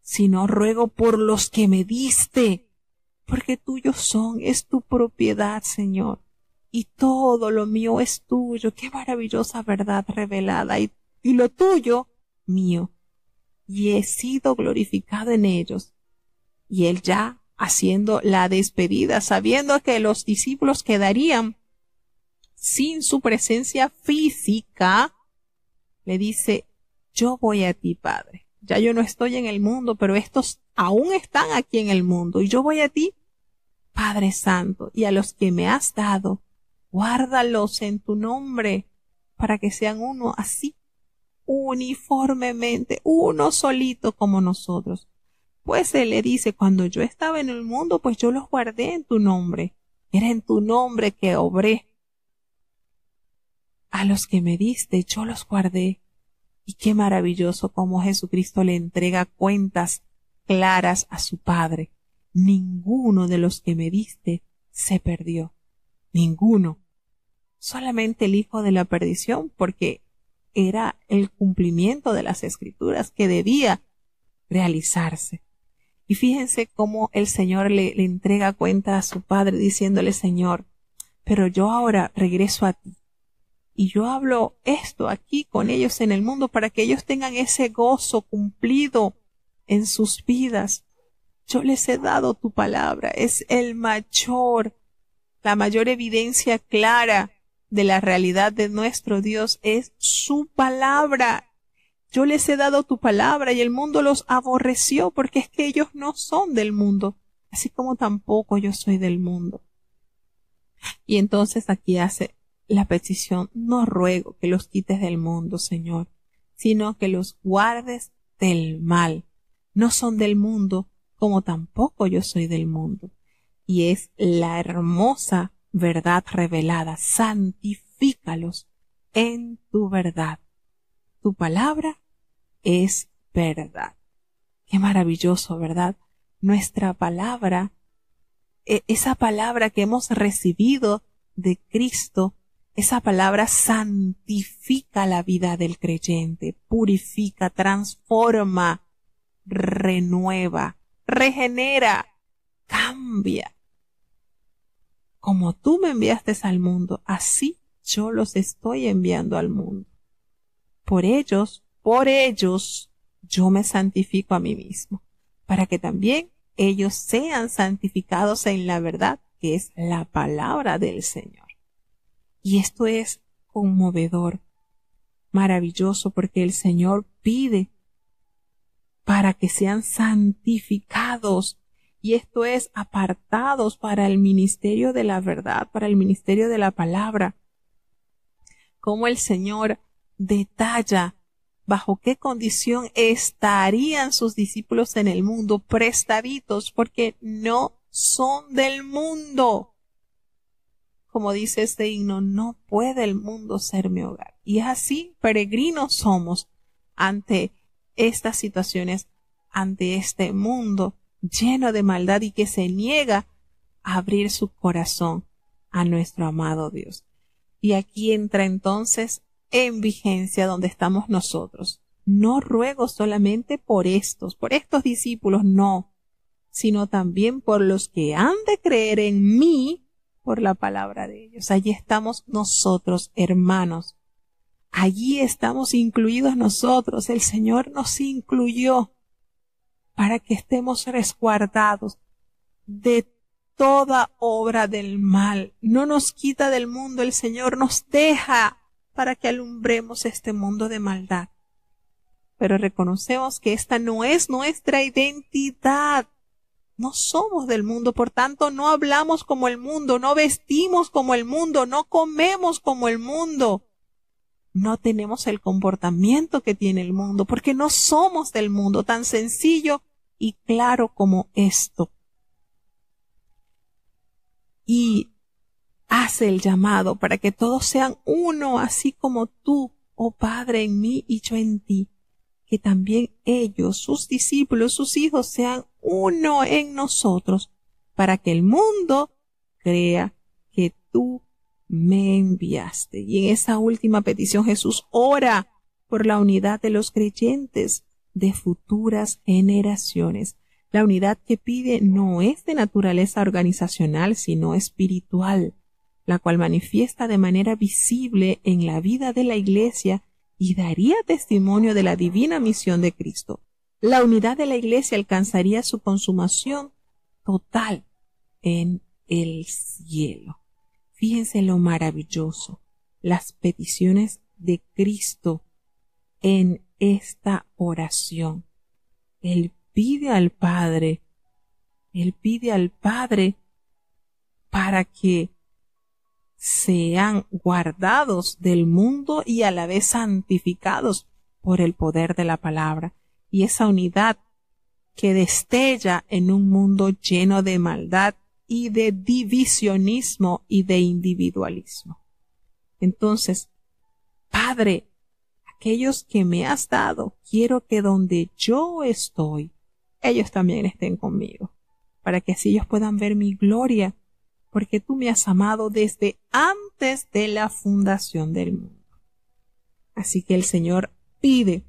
sino ruego por los que me diste, porque tuyos son, es tu propiedad, Señor, y todo lo mío es tuyo. Qué maravillosa verdad revelada, y lo tuyo, mío, y he sido glorificado en ellos. Y Él, ya haciendo la despedida, sabiendo que los discípulos quedarían sin su presencia física, le dice: yo voy a ti, Padre. Ya yo no estoy en el mundo, pero estos aún están aquí en el mundo, y yo voy a ti, Padre Santo, y a los que me has dado, guárdalos en tu nombre, para que sean uno, así, uniformemente, uno solito como nosotros. Pues Él le dice: cuando yo estaba en el mundo, pues yo los guardé en tu nombre. Era en tu nombre que obré. A los que me diste, yo los guardé. Y qué maravilloso cómo Jesucristo le entrega cuentas claras a su Padre. Ninguno de los que me diste se perdió. Ninguno. Solamente el hijo de la perdición, porque era el cumplimiento de las Escrituras que debía realizarse. Y fíjense cómo el Señor le entrega cuenta a su Padre, diciéndole: Señor, pero yo ahora regreso a ti, y yo hablo esto aquí con ellos en el mundo para que ellos tengan ese gozo cumplido en sus vidas. Yo les he dado tu palabra, es la mayor evidencia clara de la realidad de nuestro Dios, es su palabra. Yo les he dado tu palabra, y el mundo los aborreció, porque es que ellos no son del mundo, así como tampoco yo soy del mundo. Y entonces aquí hace la petición: no ruego que los quites del mundo, Señor, sino que los guardes del mal. No son del mundo, como tampoco yo soy del mundo. Y es la hermosa verdad revelada: santifícalos en tu verdad. Tu palabra es verdad. Qué maravilloso, ¿verdad? Nuestra palabra, esa palabra que hemos recibido de Cristo, esa palabra santifica la vida del creyente, purifica, transforma, renueva, regenera, cambia. Como tú me enviaste al mundo, así yo los estoy enviando al mundo. Por ellos, yo me santifico a mí mismo, para que también ellos sean santificados en la verdad, que es la palabra del Señor. Y esto es conmovedor, maravilloso, porque el Señor pide para que sean santificados, y esto es apartados para el ministerio de la verdad, para el ministerio de la palabra. Como el Señor detalla bajo qué condición estarían sus discípulos en el mundo, prestaditos, porque no son del mundo. Como dice este himno, no puede el mundo ser mi hogar. Y es así, peregrinos somos ante estas situaciones, ante este mundo lleno de maldad y que se niega a abrir su corazón a nuestro amado Dios. Y aquí entra entonces en vigencia donde estamos nosotros. No ruego solamente por estos discípulos, no, sino también por los que han de creer en mí por la palabra de ellos. Allí estamos nosotros, hermanos. Allí estamos incluidos nosotros. El Señor nos incluyó para que estemos resguardados de toda obra del mal. No nos quita del mundo, el Señor nos deja para que alumbremos este mundo de maldad. Pero reconocemos que esta no es nuestra identidad. No somos del mundo, por tanto no hablamos como el mundo, no vestimos como el mundo, no comemos como el mundo. No tenemos el comportamiento que tiene el mundo, porque no somos del mundo, tan sencillo y claro como esto. Y hace el llamado para que todos sean uno, así como tú, oh Padre, en mí y yo en ti. Que también ellos, sus discípulos, sus hijos, sean uno en nosotros, para que el mundo crea que tú me enviaste. Y en esa última petición Jesús ora por la unidad de los creyentes de futuras generaciones. La unidad que pide no es de naturaleza organizacional, sino espiritual, la cual manifiesta de manera visible en la vida de la Iglesia y daría testimonio de la divina misión de Cristo. La unidad de la Iglesia alcanzaría su consumación total en el cielo. Fíjense lo maravilloso, las peticiones de Cristo en esta oración. Él pide al Padre para que sean guardados del mundo y a la vez santificados por el poder de la palabra. Y esa unidad que destella en un mundo lleno de maldad y de divisionismo y de individualismo. Entonces, Padre, aquellos que me has dado, quiero que donde yo estoy, ellos también estén conmigo, para que así ellos puedan ver mi gloria, porque tú me has amado desde antes de la fundación del mundo. Así que el Señor pide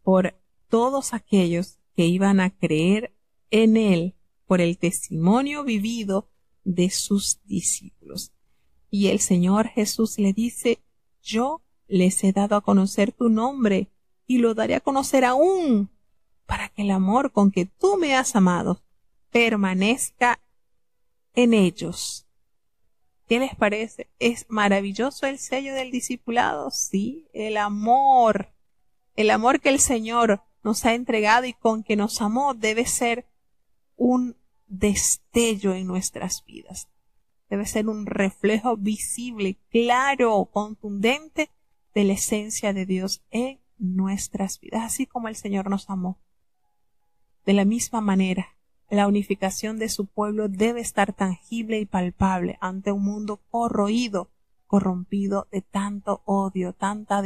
por todos aquellos que iban a creer en Él por el testimonio vivido de sus discípulos. Y el Señor Jesús le dice, yo les he dado a conocer tu nombre y lo daré a conocer aún, para que el amor con que tú me has amado permanezca en ellos. ¿Qué les parece? ¿Es maravilloso el sello del discipulado? Sí, el amor que el Señor nos ha entregado y con que nos amó debe ser un destello en nuestras vidas. Debe ser un reflejo visible, claro, contundente de la esencia de Dios en nuestras vidas, así como el Señor nos amó. De la misma manera, la unificación de su pueblo debe estar tangible y palpable ante un mundo corroído, corrompido de tanto odio, tanta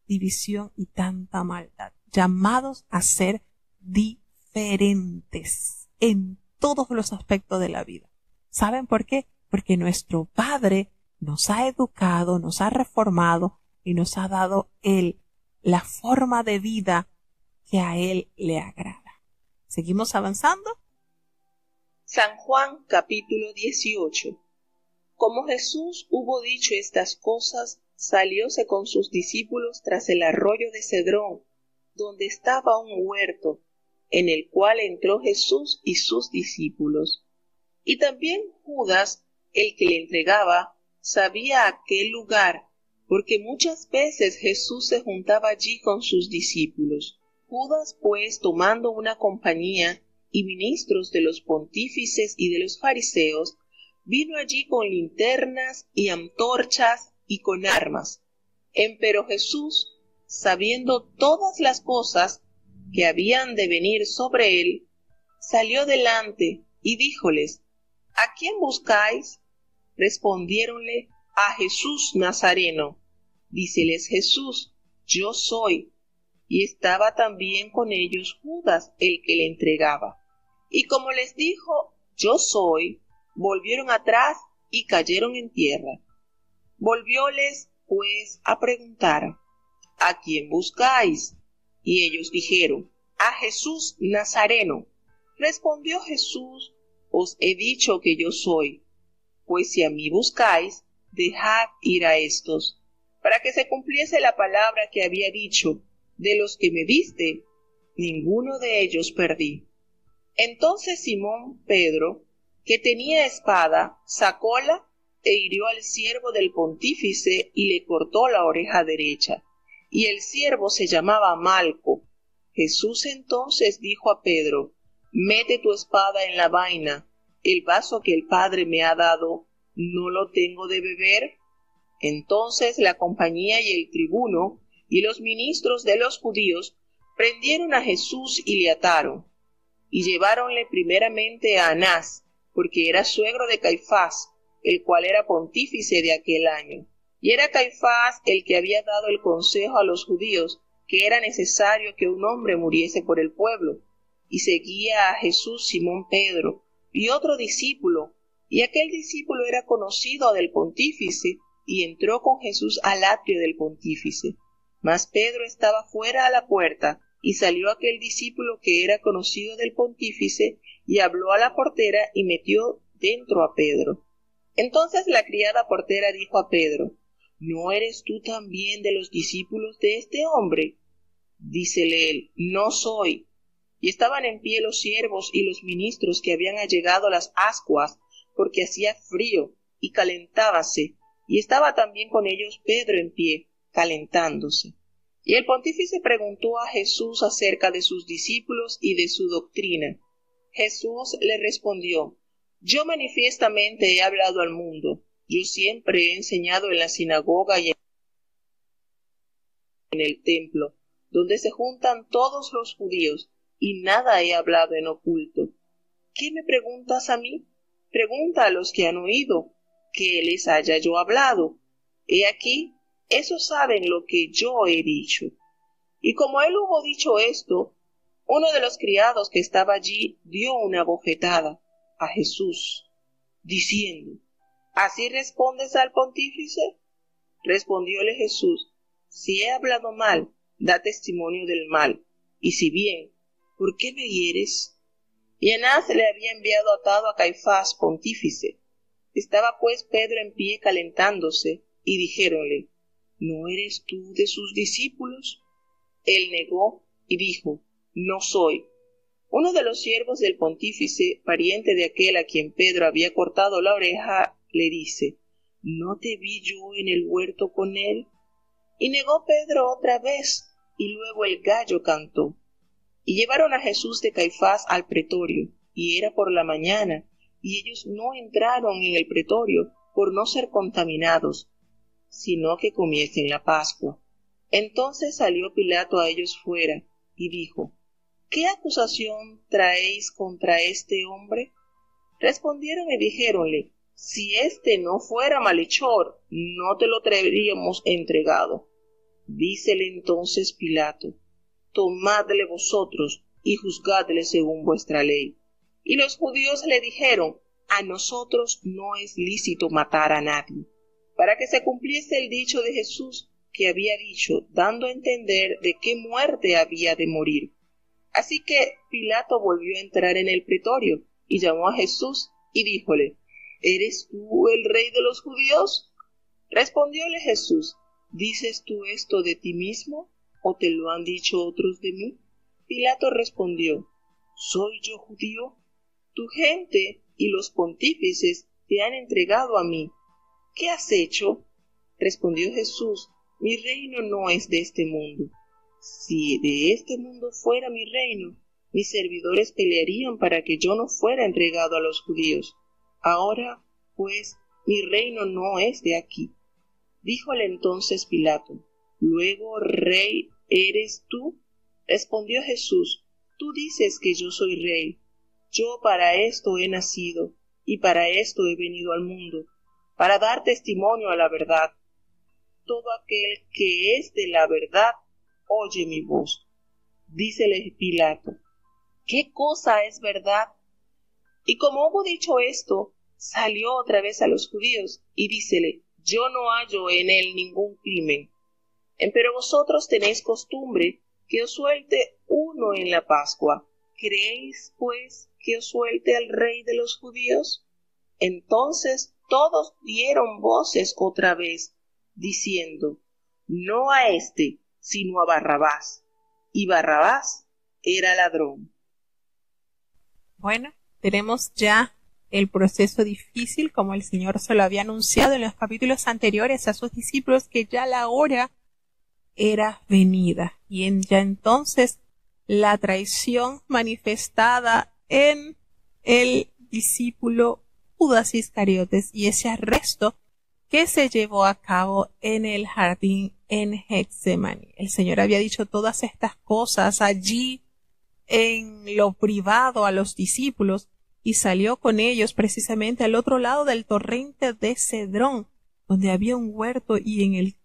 división y tanta maldad. Llamados a ser diferentes en todos los aspectos de la vida. ¿Saben por qué? Porque nuestro Padre nos ha educado, nos ha reformado y nos ha dado la forma de vida que a Él le agrada. ¿Seguimos avanzando? San Juan capítulo 18. Como Jesús hubo dicho estas cosas, salióse con sus discípulos tras el arroyo de Cedrón, donde estaba un huerto, en el cual entró Jesús y sus discípulos. Y también Judas, el que le entregaba, sabía aquel lugar, porque muchas veces Jesús se juntaba allí con sus discípulos. Judas, pues, tomando una compañía, y ministros de los pontífices y de los fariseos, vino allí con linternas y antorchas y con armas. Empero Jesús, sabiendo todas las cosas que habían de venir sobre él, salió delante y díjoles: ¿A quién buscáis? Respondiéronle: A Jesús Nazareno. Díceles Jesús: Yo soy. Y estaba también con ellos Judas, el que le entregaba. Y como les dijo: Yo soy, volvieron atrás y cayeron en tierra. Volvióles pues a preguntar: ¿A quién buscáis? Y ellos dijeron: A Jesús Nazareno. Respondió Jesús: Os he dicho que yo soy. Pues si a mí buscáis, dejad ir a estos, para que se cumpliese la palabra que había dicho: De los que me diste, ninguno de ellos perdí. Entonces Simón Pedro, que tenía espada, sacóla e hirió al siervo del pontífice y le cortó la oreja derecha. Y el siervo se llamaba Malco. Jesús entonces dijo a Pedro: Mete tu espada en la vaina. El vaso que el Padre me ha dado, ¿no lo tengo de beber? Entonces la compañía y el tribuno y los ministros de los judíos prendieron a Jesús y le ataron. Y lleváronle primeramente a Anás, porque era suegro de Caifás, el cual era pontífice de aquel año. Y era Caifás el que había dado el consejo a los judíos que era necesario que un hombre muriese por el pueblo. Y seguía a Jesús Simón Pedro y otro discípulo, y aquel discípulo era conocido del pontífice, y entró con Jesús al atrio del pontífice. Mas Pedro estaba fuera a la puerta, y salió aquel discípulo que era conocido del pontífice, y habló a la portera, y metió dentro a Pedro. Entonces la criada portera dijo a Pedro: ¿No eres tú también de los discípulos de este hombre? Dícele él: No soy. Y estaban en pie los siervos y los ministros que habían allegado las ascuas, porque hacía frío, y calentábase, y estaba también con ellos Pedro en pie, calentándose. Y el pontífice preguntó a Jesús acerca de sus discípulos y de su doctrina. Jesús le respondió: Yo manifiestamente he hablado al mundo. Yo siempre he enseñado en la sinagoga y en el templo, donde se juntan todos los judíos, y nada he hablado en oculto. ¿Qué me preguntas a mí? Pregunta a los que han oído, que les haya yo hablado. He aquí, esos saben lo que yo he dicho. Y como él hubo dicho esto, uno de los criados que estaba allí dio una bofetada a Jesús, diciendo: ¿Así respondes al pontífice? Respondióle Jesús: Si he hablado mal, da testimonio del mal, y si bien, ¿por qué me hieres? Y Anás le había enviado atado a Caifás, pontífice. Estaba pues Pedro en pie calentándose, y dijéronle: ¿No eres tú de sus discípulos? Él negó y dijo: No soy. Uno de los siervos del pontífice, pariente de aquel a quien Pedro había cortado la oreja, le dice: ¿No te vi yo en el huerto con él? Y negó Pedro otra vez, y luego el gallo cantó. Y llevaron a Jesús de Caifás al pretorio, y era por la mañana, y ellos no entraron en el pretorio por no ser contaminados, sino que comiesen la Pascua. Entonces salió Pilato a ellos fuera, y dijo: ¿Qué acusación traéis contra este hombre? Respondieron y dijéronle: Si éste no fuera malhechor, no te lo traeríamos entregado. Dícele entonces Pilato: Tomadle vosotros y juzgadle según vuestra ley. Y los judíos le dijeron: A nosotros no es lícito matar a nadie, para que se cumpliese el dicho de Jesús, que había dicho, dando a entender de qué muerte había de morir. Así que Pilato volvió a entrar en el pretorio, y llamó a Jesús, y díjole: ¿Eres tú el rey de los judíos? Respondióle Jesús: ¿Dices tú esto de ti mismo, o te lo han dicho otros de mí? Pilato respondió: ¿Soy yo judío? Tu gente y los pontífices te han entregado a mí. ¿Qué has hecho? Respondió Jesús: Mi reino no es de este mundo. Si de este mundo fuera mi reino, mis servidores pelearían para que yo no fuera entregado a los judíos. Ahora, pues, mi reino no es de aquí. Díjole entonces Pilato: Luego, ¿rey eres tú? Respondió Jesús, tú dices que yo soy rey. Yo para esto he nacido, y para esto he venido al mundo, para dar testimonio a la verdad. Todo aquel que es de la verdad, oye mi voz. Dícele Pilato, ¿qué cosa es verdad? Y como hubo dicho esto, salió otra vez a los judíos, y dícele, yo no hallo en él ningún crimen. Empero vosotros tenéis costumbre que os suelte uno en la Pascua. ¿Creéis, pues, que os suelte al rey de los judíos? Entonces todos dieron voces otra vez, diciendo, no a éste, sino a Barrabás. Y Barrabás era ladrón. Bueno, tenemos ya el proceso difícil, como el Señor se lo había anunciado en los capítulos anteriores a sus discípulos, que ya la hora era venida. Y ya entonces la traición manifestada en el discípulo Judas Iscariotes y ese arresto que se llevó a cabo en el jardín en Getsemaní. El Señor había dicho todas estas cosas allí en lo privado a los discípulos y salió con ellos precisamente al otro lado del torrente de Cedrón, donde había un huerto, y en el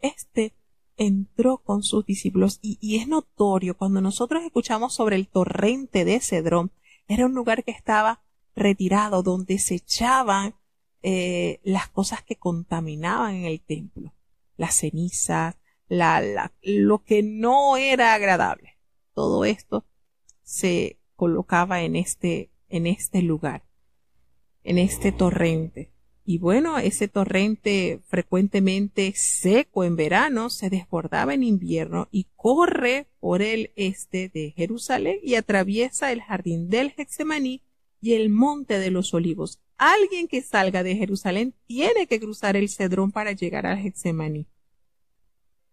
entró con sus discípulos. Y es notorio, cuando nosotros escuchamos sobre el torrente de Cedrón, era un lugar que estaba retirado, donde se echaban las cosas que contaminaban en el templo, las cenizas, lo que no era agradable. Todo esto se colocaba en este lugar, en este torrente. Y bueno, ese torrente frecuentemente seco en verano se desbordaba en invierno y corre por el este de Jerusalén y atraviesa el jardín del Getsemaní y el monte de los olivos. Alguien que salga de Jerusalén tiene que cruzar el Cedrón para llegar al Getsemaní.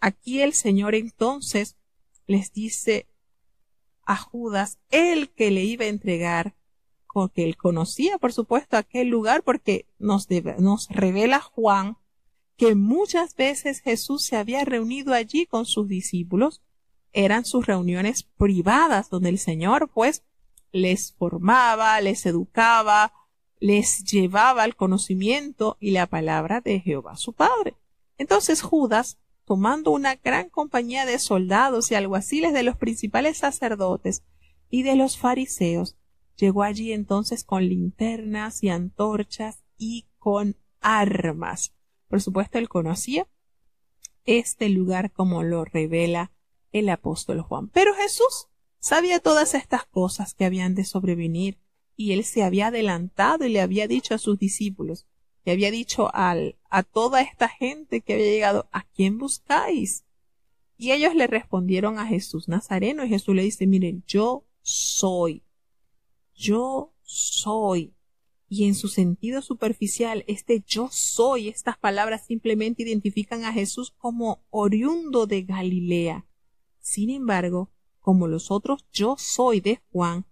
Aquí el Señor entonces les dice a Judas, el que le iba a entregar, que él conocía, por supuesto, aquel lugar, porque nos revela Juan que muchas veces Jesús se había reunido allí con sus discípulos. Eran sus reuniones privadas, donde el Señor, pues, les formaba, les educaba, les llevaba al conocimiento y la palabra de Jehová su Padre. Entonces Judas, tomando una gran compañía de soldados y alguaciles de los principales sacerdotes y de los fariseos, llegó allí entonces con linternas y antorchas y con armas. Por supuesto, él conocía este lugar como lo revela el apóstol Juan. Pero Jesús sabía todas estas cosas que habían de sobrevenir y él se había adelantado y le había dicho a sus discípulos, le había dicho a toda esta gente que había llegado, ¿a quién buscáis? Y ellos le respondieron a Jesús Nazareno, y Jesús le dice, miren, yo soy. Y en su sentido superficial, yo soy, estas palabras simplemente identifican a Jesús como oriundo de Galilea. Sin embargo, como los otros yo soy de Juan,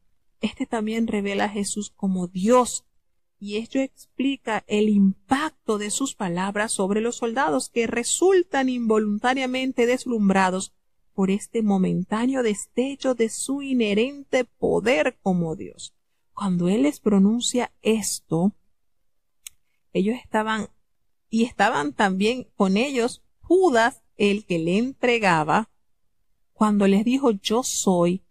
también revela a Jesús como Dios, y ello explica el impacto de sus palabras sobre los soldados, que resultan involuntariamente deslumbrados por este momentáneo destello de su inherente poder como Dios. Cuando él les pronuncia esto, ellos estaban también con ellos Judas, el que le entregaba. Cuando les dijo yo soy,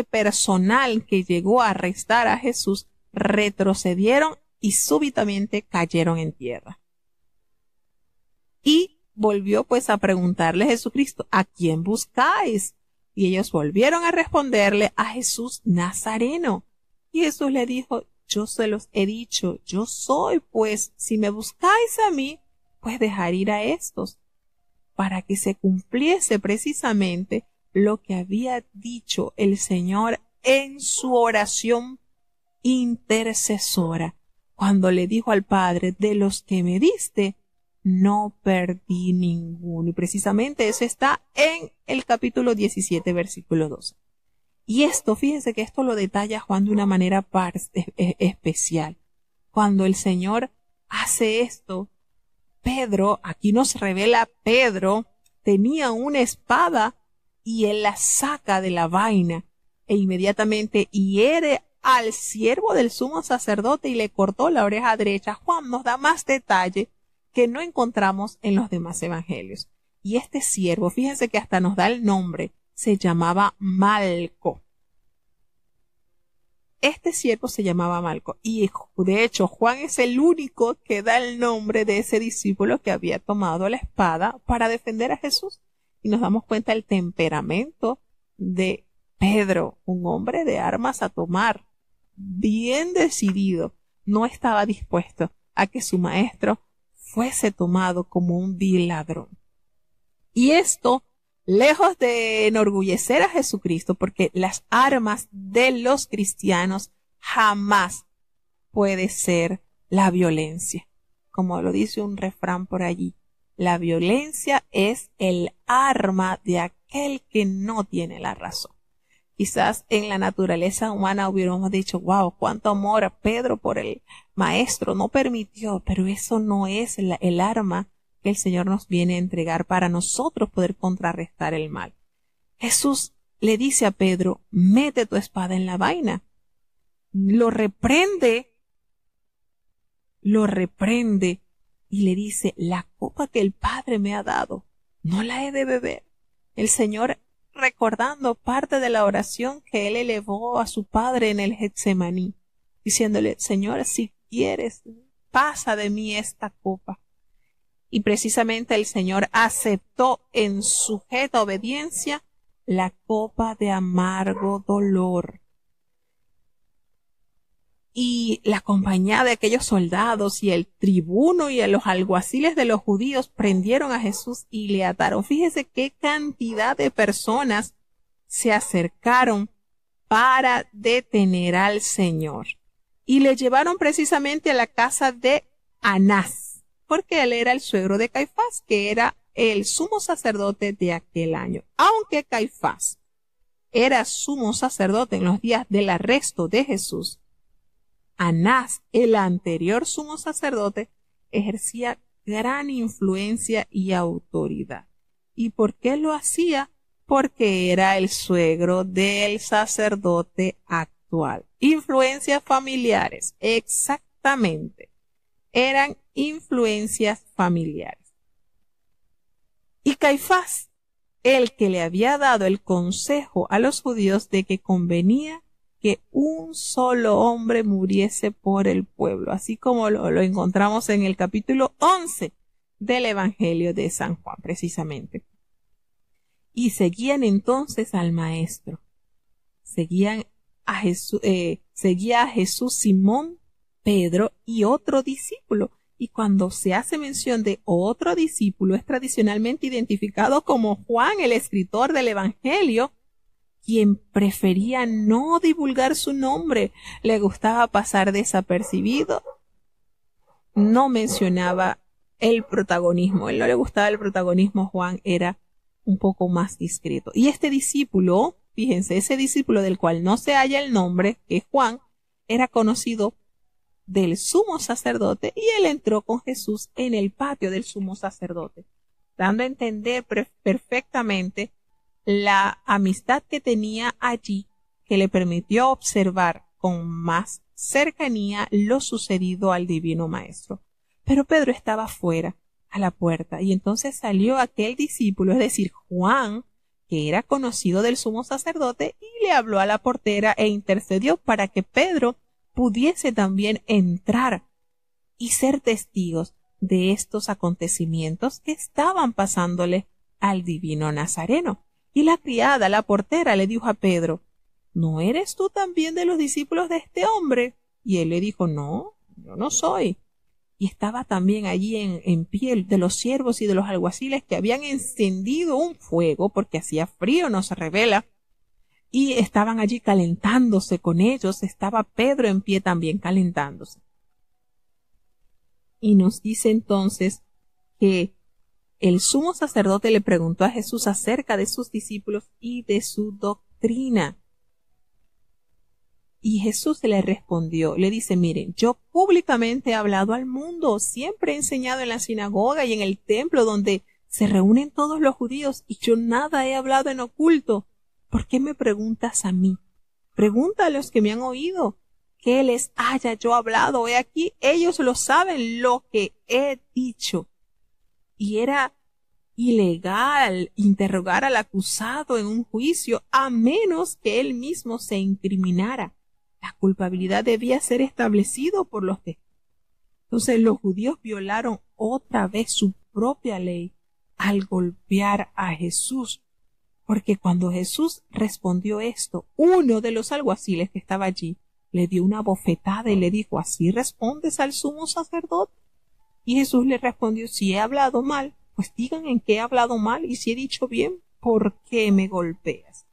personal que llegó a arrestar a Jesús retrocedieron y súbitamente cayeron en tierra. Y volvió pues a preguntarle a Jesucristo, ¿a quién buscáis? Y ellos volvieron a responderle, a Jesús Nazareno. Y Jesús le dijo, yo se los he dicho, yo soy, pues si me buscáis a mí, pues dejar ir a estos, para que se cumpliese precisamente lo que había dicho el Señor en su oración intercesora, cuando le dijo al Padre, de los que me diste, no perdí ninguno. Y precisamente eso está en el capítulo 17, versículo 12. Y fíjense que esto lo detalla Juan de una manera especial. Cuando el Señor hace esto, Pedro, aquí nos revela Pedro, tenía una espada y él la saca de la vaina e inmediatamente hiere al siervo del sumo sacerdote y le cortó la oreja derecha. Juan nos da más detalle que no encontramos en los demás evangelios. Y este siervo, fíjense que hasta nos da el nombre, se llamaba Malco. Este siervo se llamaba Malco y de hecho Juan es el único que da el nombre de ese discípulo que había tomado la espada para defender a Jesús. Y nos damos cuenta del temperamento de Pedro, un hombre de armas a tomar, bien decidido. No estaba dispuesto a que su maestro fuese tomado como un vil ladrón. Y esto, lejos de enorgullecer a Jesucristo, porque las armas de los cristianos jamás puede ser la violencia. Como lo dice un refrán por allí, la violencia es el arma de aquel que no tiene la razón. Quizás en la naturaleza humana hubiéramos dicho, wow, cuánto amor a Pedro por el maestro, no permitió, pero eso no es el arma que el Señor nos viene a entregar para nosotros poder contrarrestar el mal. Jesús le dice a Pedro, mete tu espada en la vaina. Lo reprende y le dice, la copa que el Padre me ha dado, no la he de beber. El Señor, recordando parte de la oración que él elevó a su Padre en el Getsemaní, diciéndole, Señor, si quieres, pasa de mí esta copa. Y precisamente el Señor aceptó en sujeta obediencia la copa de amargo dolor. Y la compañía de aquellos soldados y el tribuno y los alguaciles de los judíos prendieron a Jesús y le ataron. Fíjese qué cantidad de personas se acercaron para detener al Señor. Y le llevaron precisamente a la casa de Anás, porque él era el suegro de Caifás, que era el sumo sacerdote de aquel año. Aunque Caifás era sumo sacerdote en los días del arresto de Jesús, Anás, el anterior sumo sacerdote, ejercía gran influencia y autoridad. ¿Y por qué lo hacía? Porque era el suegro del sacerdote actual. Influencias familiares, exactamente. Eran influencias familiares. Y Caifás, el que le había dado el consejo a los judíos de que convenía que un solo hombre muriese por el pueblo, así como lo encontramos en el capítulo 11 del Evangelio de San Juan, precisamente. Y seguían entonces al maestro. Seguía a Jesús Simón, Pedro y otro discípulo. Y cuando se hace mención de otro discípulo, es tradicionalmente identificado como Juan, el escritor del Evangelio, quien prefería no divulgar su nombre, le gustaba pasar desapercibido, no mencionaba el protagonismo, él no le gustaba el protagonismo, Juan era un poco más discreto. Y este discípulo, fíjense, ese discípulo del cual no se halla el nombre, que es Juan, era conocido del sumo sacerdote y él entró con Jesús en el patio del sumo sacerdote, dando a entender perfectamente la amistad que tenía allí, que le permitió observar con más cercanía lo sucedido al divino maestro. Pero Pedro estaba fuera, a la puerta, y entonces salió aquel discípulo, es decir, Juan, que era conocido del sumo sacerdote, y le habló a la portera e intercedió para que Pedro pudiese también entrar y ser testigos de estos acontecimientos que estaban pasándole al divino Nazareno. Y la criada, la portera, le dijo a Pedro, ¿no eres tú también de los discípulos de este hombre? Y él le dijo, no, yo no soy. Y estaba también allí en pie de los siervos y de los alguaciles que habían encendido un fuego, porque hacía frío, nos revela, y estaban allí calentándose con ellos. Estaba Pedro en pie también calentándose. Y nos dice entonces que el sumo sacerdote le preguntó a Jesús acerca de sus discípulos y de su doctrina. Y Jesús le respondió, le dice, miren, yo públicamente he hablado al mundo, siempre he enseñado en la sinagoga y en el templo donde Se reúnen todos los judíos y yo nada he hablado en oculto. ¿Por qué me preguntas a mí? Pregunta a los que me han oído. ¿Qué les haya yo hablado? He aquí, ellos lo saben lo que he dicho. Y era ilegal interrogar al acusado en un juicio a menos que él mismo se incriminara. La culpabilidad debía ser establecido por los testigos. Entonces los judíos violaron otra vez su propia ley al golpear a Jesús, porque cuando Jesús respondió esto, uno de los alguaciles que estaba allí le dio una bofetada y le dijo: ¿así respondes al sumo sacerdote? Y Jesús le respondió: si he hablado mal, pues digan en qué he hablado mal, y si he dicho bien, ¿por qué me golpeas?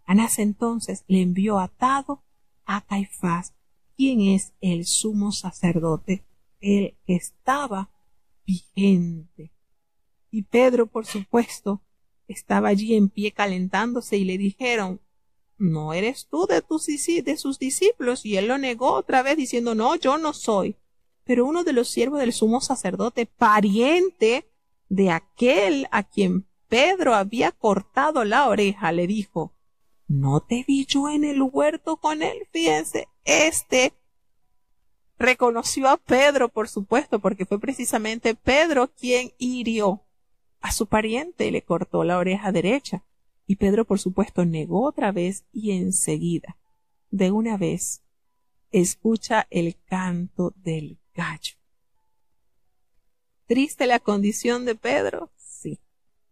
Anás entonces le envió atado a Caifás, quien es el sumo sacerdote, el que estaba vigente. Y Pedro, por supuesto, estaba allí en pie calentándose, y le dijeron: ¿no eres tú de sus discípulos? Y él lo negó otra vez diciendo: no, yo no soy. Pero uno de los siervos del sumo sacerdote, pariente de aquel a quien Pedro había cortado la oreja, le dijo: ¿no te vi yo en el huerto con él? Fíjense, reconoció a Pedro, por supuesto, porque fue precisamente Pedro quien hirió a su pariente y le cortó la oreja derecha. Y Pedro, por supuesto, negó otra vez, y enseguida, de una vez, escucha el canto del gallo. ¿Triste la condición de Pedro? Sí,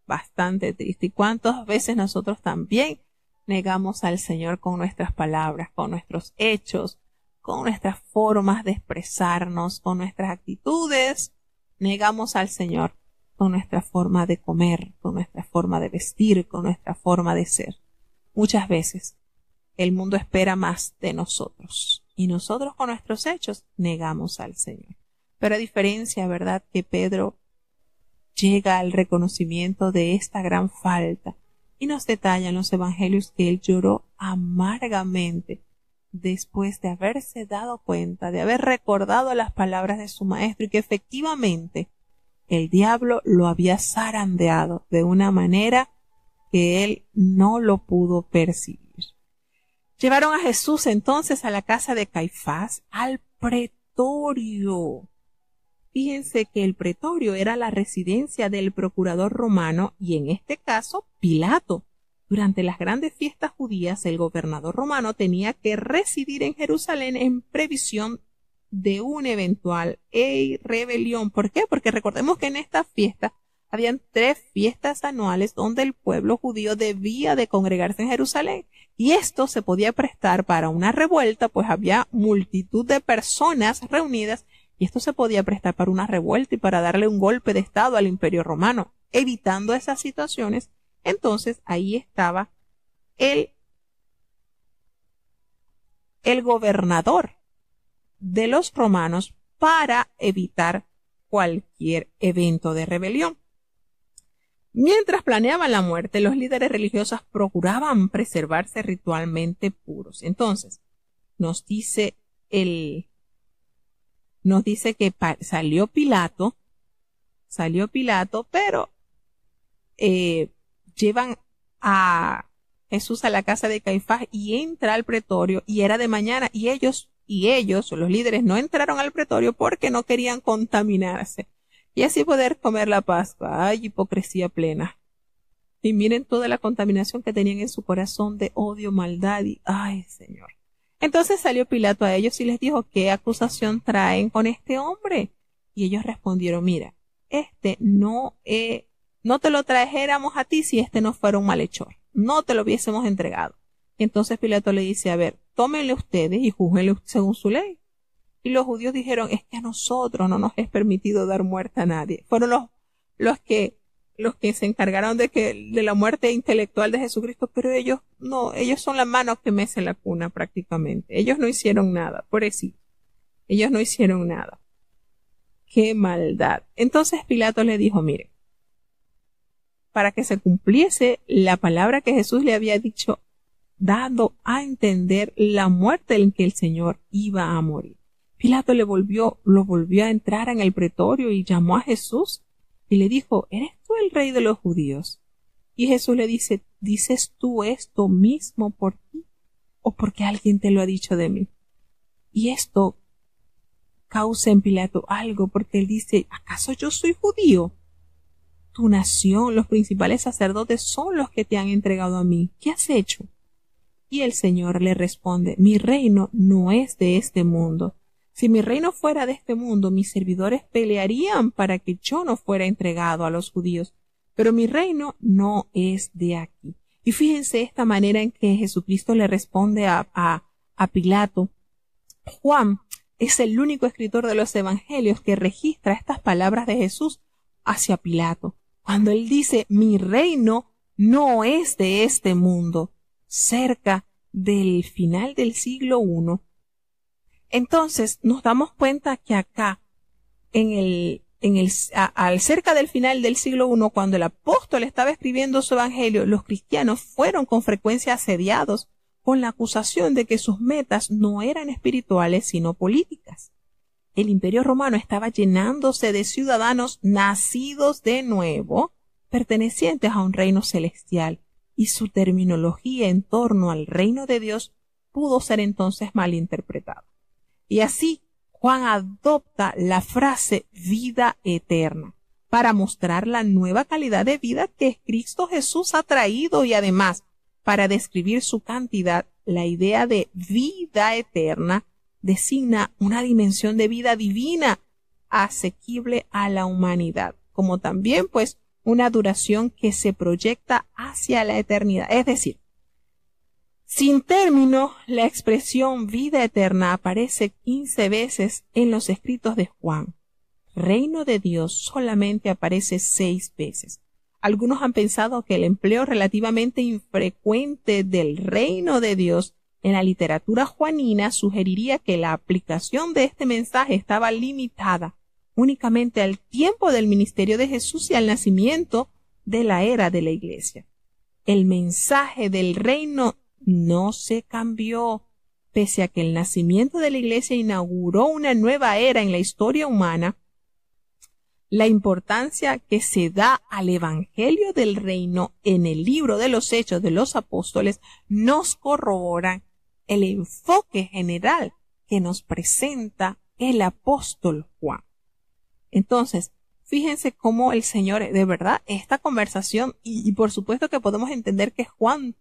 bastante triste. ¿Y cuántas veces nosotros también negamos al Señor con nuestras palabras, con nuestros hechos, con nuestras formas de expresarnos, con nuestras actitudes? Negamos al Señor con nuestra forma de comer, con nuestra forma de vestir, con nuestra forma de ser. Muchas veces el mundo espera más de nosotros, y nosotros con nuestros hechos negamos al Señor. Pero a diferencia, ¿verdad?, que Pedro llega al reconocimiento de esta gran falta, y nos detallan los evangelios que él lloró amargamente después de haberse dado cuenta, de haber recordado las palabras de su maestro, y que efectivamente el diablo lo había zarandeado de una manera que él no lo pudo percibir. Llevaron a Jesús entonces a la casa de Caifás, al pretorio. Fíjense que el pretorio era la residencia del procurador romano, y en este caso Pilato. Durante las grandes fiestas judías, el gobernador romano tenía que residir en Jerusalén en previsión de una eventual rebelión. ¿Por qué? Porque recordemos que en esta fiesta habían 3 fiestas anuales donde el pueblo judío debía de congregarse en Jerusalén, y esto se podía prestar para una revuelta, pues había multitud de personas reunidas, y esto se podía prestar para una revuelta y para darle un golpe de estado al Imperio Romano. Evitando esas situaciones, entonces ahí estaba el gobernador de los romanos para evitar cualquier evento de rebelión. Mientras planeaban la muerte, los líderes religiosos procuraban preservarse ritualmente puros. Entonces, nos dice que salió Pilato, pero llevan a Jesús a la casa de Caifás y entra al pretorio, y era de mañana, y ellos, los líderes, no entraron al pretorio porque no querían contaminarse y así poder comer la Pascua. ¡Ay, hipocresía plena! Y miren toda la contaminación que tenían en su corazón de odio, maldad y ¡ay, Señor! Entonces salió Pilato a ellos y les dijo: ¿qué acusación traen con este hombre? Y ellos respondieron: mira, no te lo trajéramos a ti si no fuera un malhechor, no te lo hubiésemos entregado. Y entonces Pilato le dice: a ver, tómenle ustedes y júzguenle según su ley. Y los judíos dijeron: es que a nosotros no nos es permitido dar muerte a nadie. Fueron los que se encargaron de la muerte intelectual de Jesucristo, pero ellos son la mano que mece la cuna prácticamente. Ellos no hicieron nada, pobrecito. Ellos no hicieron nada. ¡Qué maldad! Entonces Pilato le dijo: mire, para que se cumpliese la palabra que Jesús le había dicho, dando a entender la muerte en que el Señor iba a morir. Pilato lo volvió a entrar en el pretorio y llamó a Jesús. y le dijo, ¿eres tú el rey de los judíos? Y Jesús le dice, ¿dices tú esto mismo por ti o porque alguien te lo ha dicho de mí? Y esto causa en Pilato algo, porque él dice, ¿acaso yo soy judío? Tu nación, los principales sacerdotes son los que te han entregado a mí. ¿Qué has hecho? Y el Señor le responde, mi reino no es de este mundo. Si mi reino fuera de este mundo, mis servidores pelearían para que yo no fuera entregado a los judíos. Pero mi reino no es de aquí. Y fíjense esta manera en que Jesucristo le responde a Pilato. Juan es el único escritor de los evangelios que registra estas palabras de Jesús hacia Pilato. Cuando él dice, mi reino no es de este mundo, cerca del final del siglo I. Entonces nos damos cuenta que acá, al cerca del final del siglo I, cuando el apóstol estaba escribiendo su evangelio, los cristianos fueron con frecuencia asediados con la acusación de que sus metas no eran espirituales sino políticas. El Imperio Romano estaba llenándose de ciudadanos nacidos de nuevo, pertenecientes a un reino celestial, y su terminología en torno al reino de Dios pudo ser entonces malinterpretada. Y así Juan adopta la frase vida eterna para mostrar la nueva calidad de vida que Cristo Jesús ha traído, y además para describir su cantidad, la idea de vida eterna designa una dimensión de vida divina asequible a la humanidad, como también pues una duración que se proyecta hacia la eternidad. Es decir, sin término, la expresión vida eterna aparece 15 veces en los escritos de Juan. Reino de Dios solamente aparece 6 veces. Algunos han pensado que el empleo relativamente infrecuente del reino de Dios en la literatura juanina sugeriría que la aplicación de este mensaje estaba limitada únicamente al tiempo del ministerio de Jesús y al nacimiento de la era de la Iglesia. El mensaje del reino no se cambió, pese a que el nacimiento de la Iglesia inauguró una nueva era en la historia humana. La importancia que se da al Evangelio del Reino en el libro de los Hechos de los Apóstoles nos corrobora el enfoque general que nos presenta el apóstol Juan. Entonces, fíjense cómo el Señor, de verdad, esta conversación, y por supuesto que podemos entender que Juan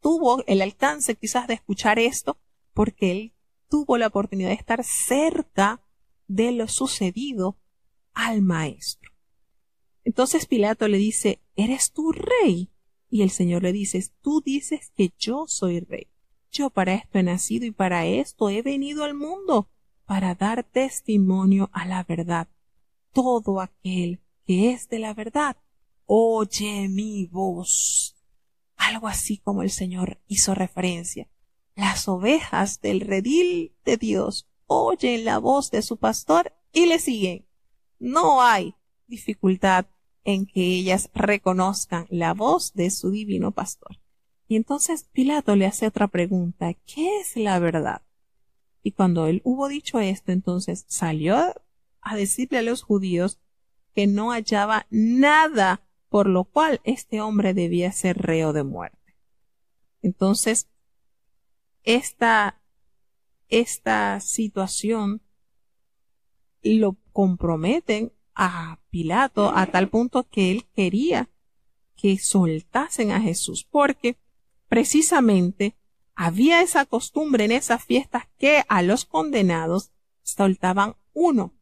tuvo el alcance quizás de escuchar esto, porque él tuvo la oportunidad de estar cerca de lo sucedido al maestro. Entonces Pilato le dice, ¿eres tú rey? Y el Señor le dice, tú dices que yo soy rey. Yo para esto he nacido y para esto he venido al mundo, para dar testimonio a la verdad. Todo aquel que es de la verdad, oye mi voz. Algo así como el Señor hizo referencia. Las ovejas del redil de Dios oyen la voz de su pastor y le siguen. No hay dificultad en que ellas reconozcan la voz de su divino pastor. Y entonces Pilato le hace otra pregunta, ¿qué es la verdad? Y cuando él hubo dicho esto, entonces salió a decirle a los judíos que no hallaba nada por lo cual este hombre debía ser reo de muerte. Entonces, esta situación lo comprometen a Pilato a tal punto que él quería que soltasen a Jesús, porque precisamente había esa costumbre en esas fiestas que a los condenados soltaban uno.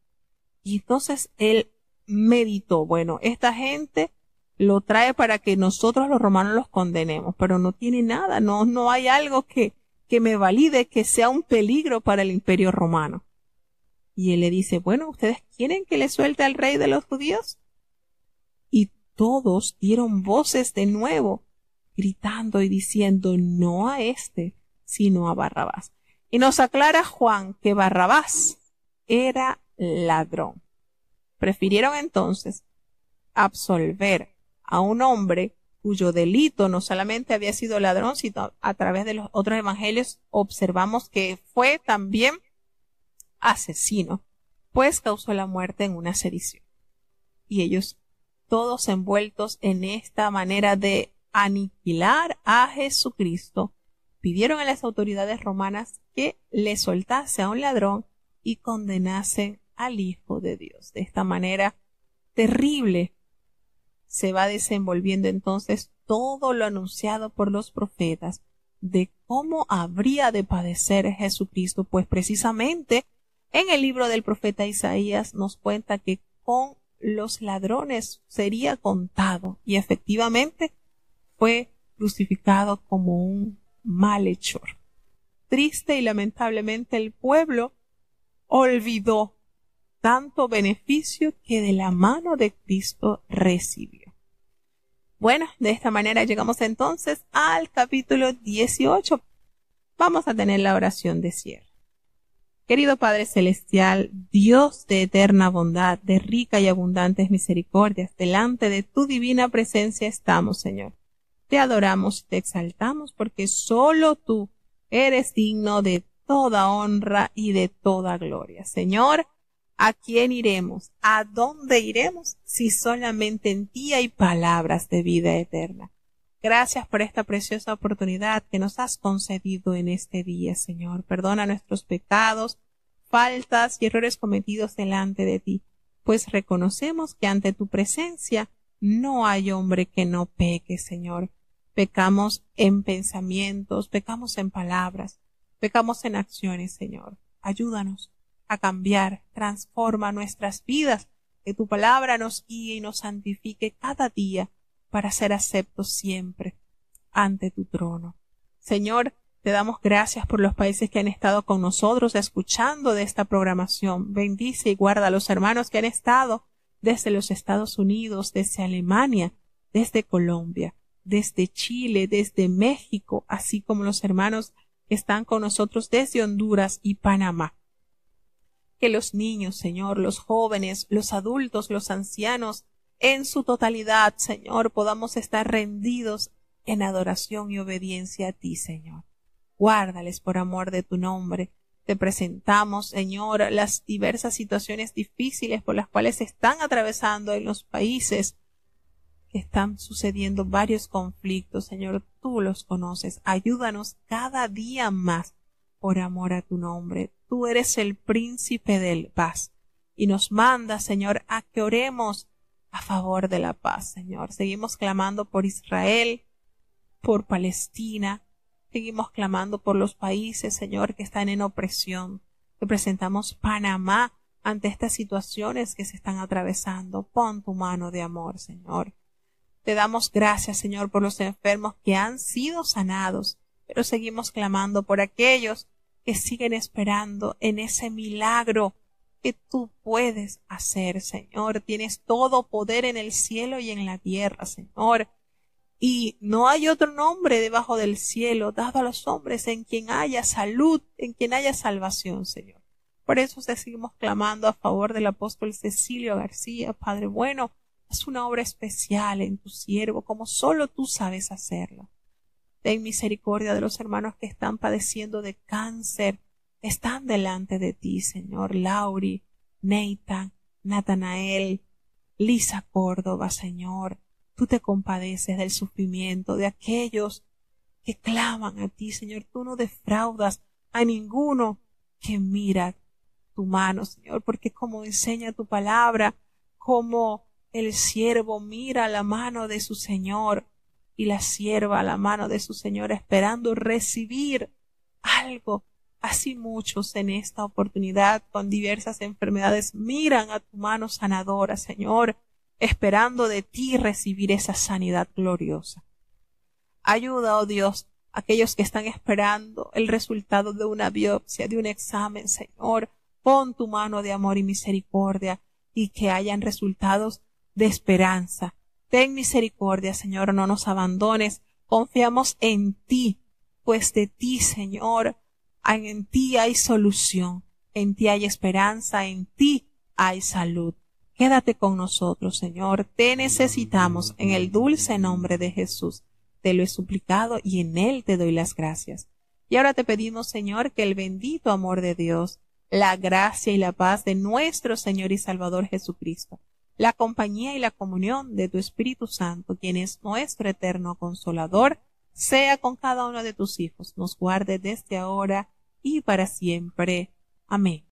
Y entonces él meditó, bueno, esta gente lo trae para que nosotros los romanos los condenemos, pero no tiene nada, no hay algo que me valide que sea un peligro para el Imperio Romano. Y él le dice, bueno, ¿ustedes quieren que le suelte al rey de los judíos? Y todos dieron voces de nuevo, gritando y diciendo, no a este, sino a Barrabás. Y nos aclara Juan que Barrabás era ladrón. Prefirieron entonces absolver a un hombre cuyo delito no solamente había sido ladrón, sino a través de los otros evangelios observamos que fue también asesino, pues causó la muerte en una sedición. Y ellos todos envueltos en esta manera de aniquilar a Jesucristo, pidieron a las autoridades romanas que le soltase a un ladrón y condenasen al Hijo de Dios. De esta manera terrible se va desenvolviendo entonces todo lo anunciado por los profetas de cómo habría de padecer Jesucristo, pues precisamente en el libro del profeta Isaías nos cuenta que con los ladrones sería contado, y efectivamente fue crucificado como un malhechor. Triste y lamentablemente el pueblo olvidó tanto beneficio que de la mano de Cristo recibió. Bueno, de esta manera llegamos entonces al capítulo 18. Vamos a tener la oración de cierre. Querido Padre Celestial, Dios de eterna bondad, de rica y abundantes misericordias, delante de tu divina presencia estamos, Señor. Te adoramos y te exaltamos porque solo tú eres digno de toda honra y de toda gloria. Señor, ¿a quién iremos? ¿A dónde iremos? Si solamente en ti hay palabras de vida eterna. Gracias por esta preciosa oportunidad que nos has concedido en este día, Señor. Perdona nuestros pecados, faltas y errores cometidos delante de ti, pues reconocemos que ante tu presencia no hay hombre que no peque, Señor. Pecamos en pensamientos, pecamos en palabras, pecamos en acciones, Señor. Ayúdanos a cambiar, transforma nuestras vidas, que tu palabra nos guíe y nos santifique cada día para ser aceptos siempre ante tu trono. Señor, te damos gracias por los países que han estado con nosotros escuchando de esta programación. Bendice y guarda a los hermanos que han estado desde los Estados Unidos, desde Alemania, desde Colombia, desde Chile, desde México, así como los hermanos que están con nosotros desde Honduras y Panamá. Que los niños, Señor, los jóvenes, los adultos, los ancianos, en su totalidad, Señor, podamos estar rendidos en adoración y obediencia a ti, Señor. Guárdales por amor de tu nombre. Te presentamos, Señor, las diversas situaciones difíciles por las cuales están atravesando en los países que están sucediendo varios conflictos. Señor, tú los conoces. Ayúdanos cada día más por amor a tu nombre. Tú eres el príncipe de paz y nos mandas, Señor, a que oremos a favor de la paz, Señor. Seguimos clamando por Israel, por Palestina. Seguimos clamando por los países, Señor, que están en opresión. Te presentamos Panamá ante estas situaciones que se están atravesando. Pon tu mano de amor, Señor. Te damos gracias, Señor, por los enfermos que han sido sanados, pero seguimos clamando por aquellos que siguen esperando en ese milagro que tú puedes hacer, Señor. Tienes todo poder en el cielo y en la tierra, Señor. Y no hay otro nombre debajo del cielo dado a los hombres en quien haya salud, en quien haya salvación, Señor. Por eso te seguimos clamando a favor del apóstol Cecilio García. Padre bueno, haz una obra especial en tu siervo, como solo tú sabes hacerlo. Ten misericordia de los hermanos que están padeciendo de cáncer. Están delante de ti, Señor. Lauri, Nathan, Natanael, Lisa Córdoba, Señor. Tú te compadeces del sufrimiento de aquellos que claman a ti, Señor. Tú no defraudas a ninguno que mira tu mano, Señor, porque como enseña tu palabra, como el siervo mira la mano de su Señor y la sierva la mano de su Señor esperando recibir algo. Así muchos en esta oportunidad con diversas enfermedades miran a tu mano sanadora, Señor, esperando de ti recibir esa sanidad gloriosa. Ayuda, oh Dios, a aquellos que están esperando el resultado de una biopsia, de un examen, Señor. Pon tu mano de amor y misericordia y que hayan resultados de esperanza. Ten misericordia, Señor, no nos abandones. Confiamos en ti, pues de ti, Señor, en ti hay solución, en ti hay esperanza, en ti hay salud. Quédate con nosotros, Señor. Te necesitamos en el dulce nombre de Jesús. Te lo he suplicado y en él te doy las gracias. Y ahora te pedimos, Señor, que el bendito amor de Dios, la gracia y la paz de nuestro Señor y Salvador Jesucristo, la compañía y la comunión de tu Espíritu Santo, quien es nuestro eterno Consolador, sea con cada uno de tus hijos, nos guarde desde ahora y para siempre. Amén.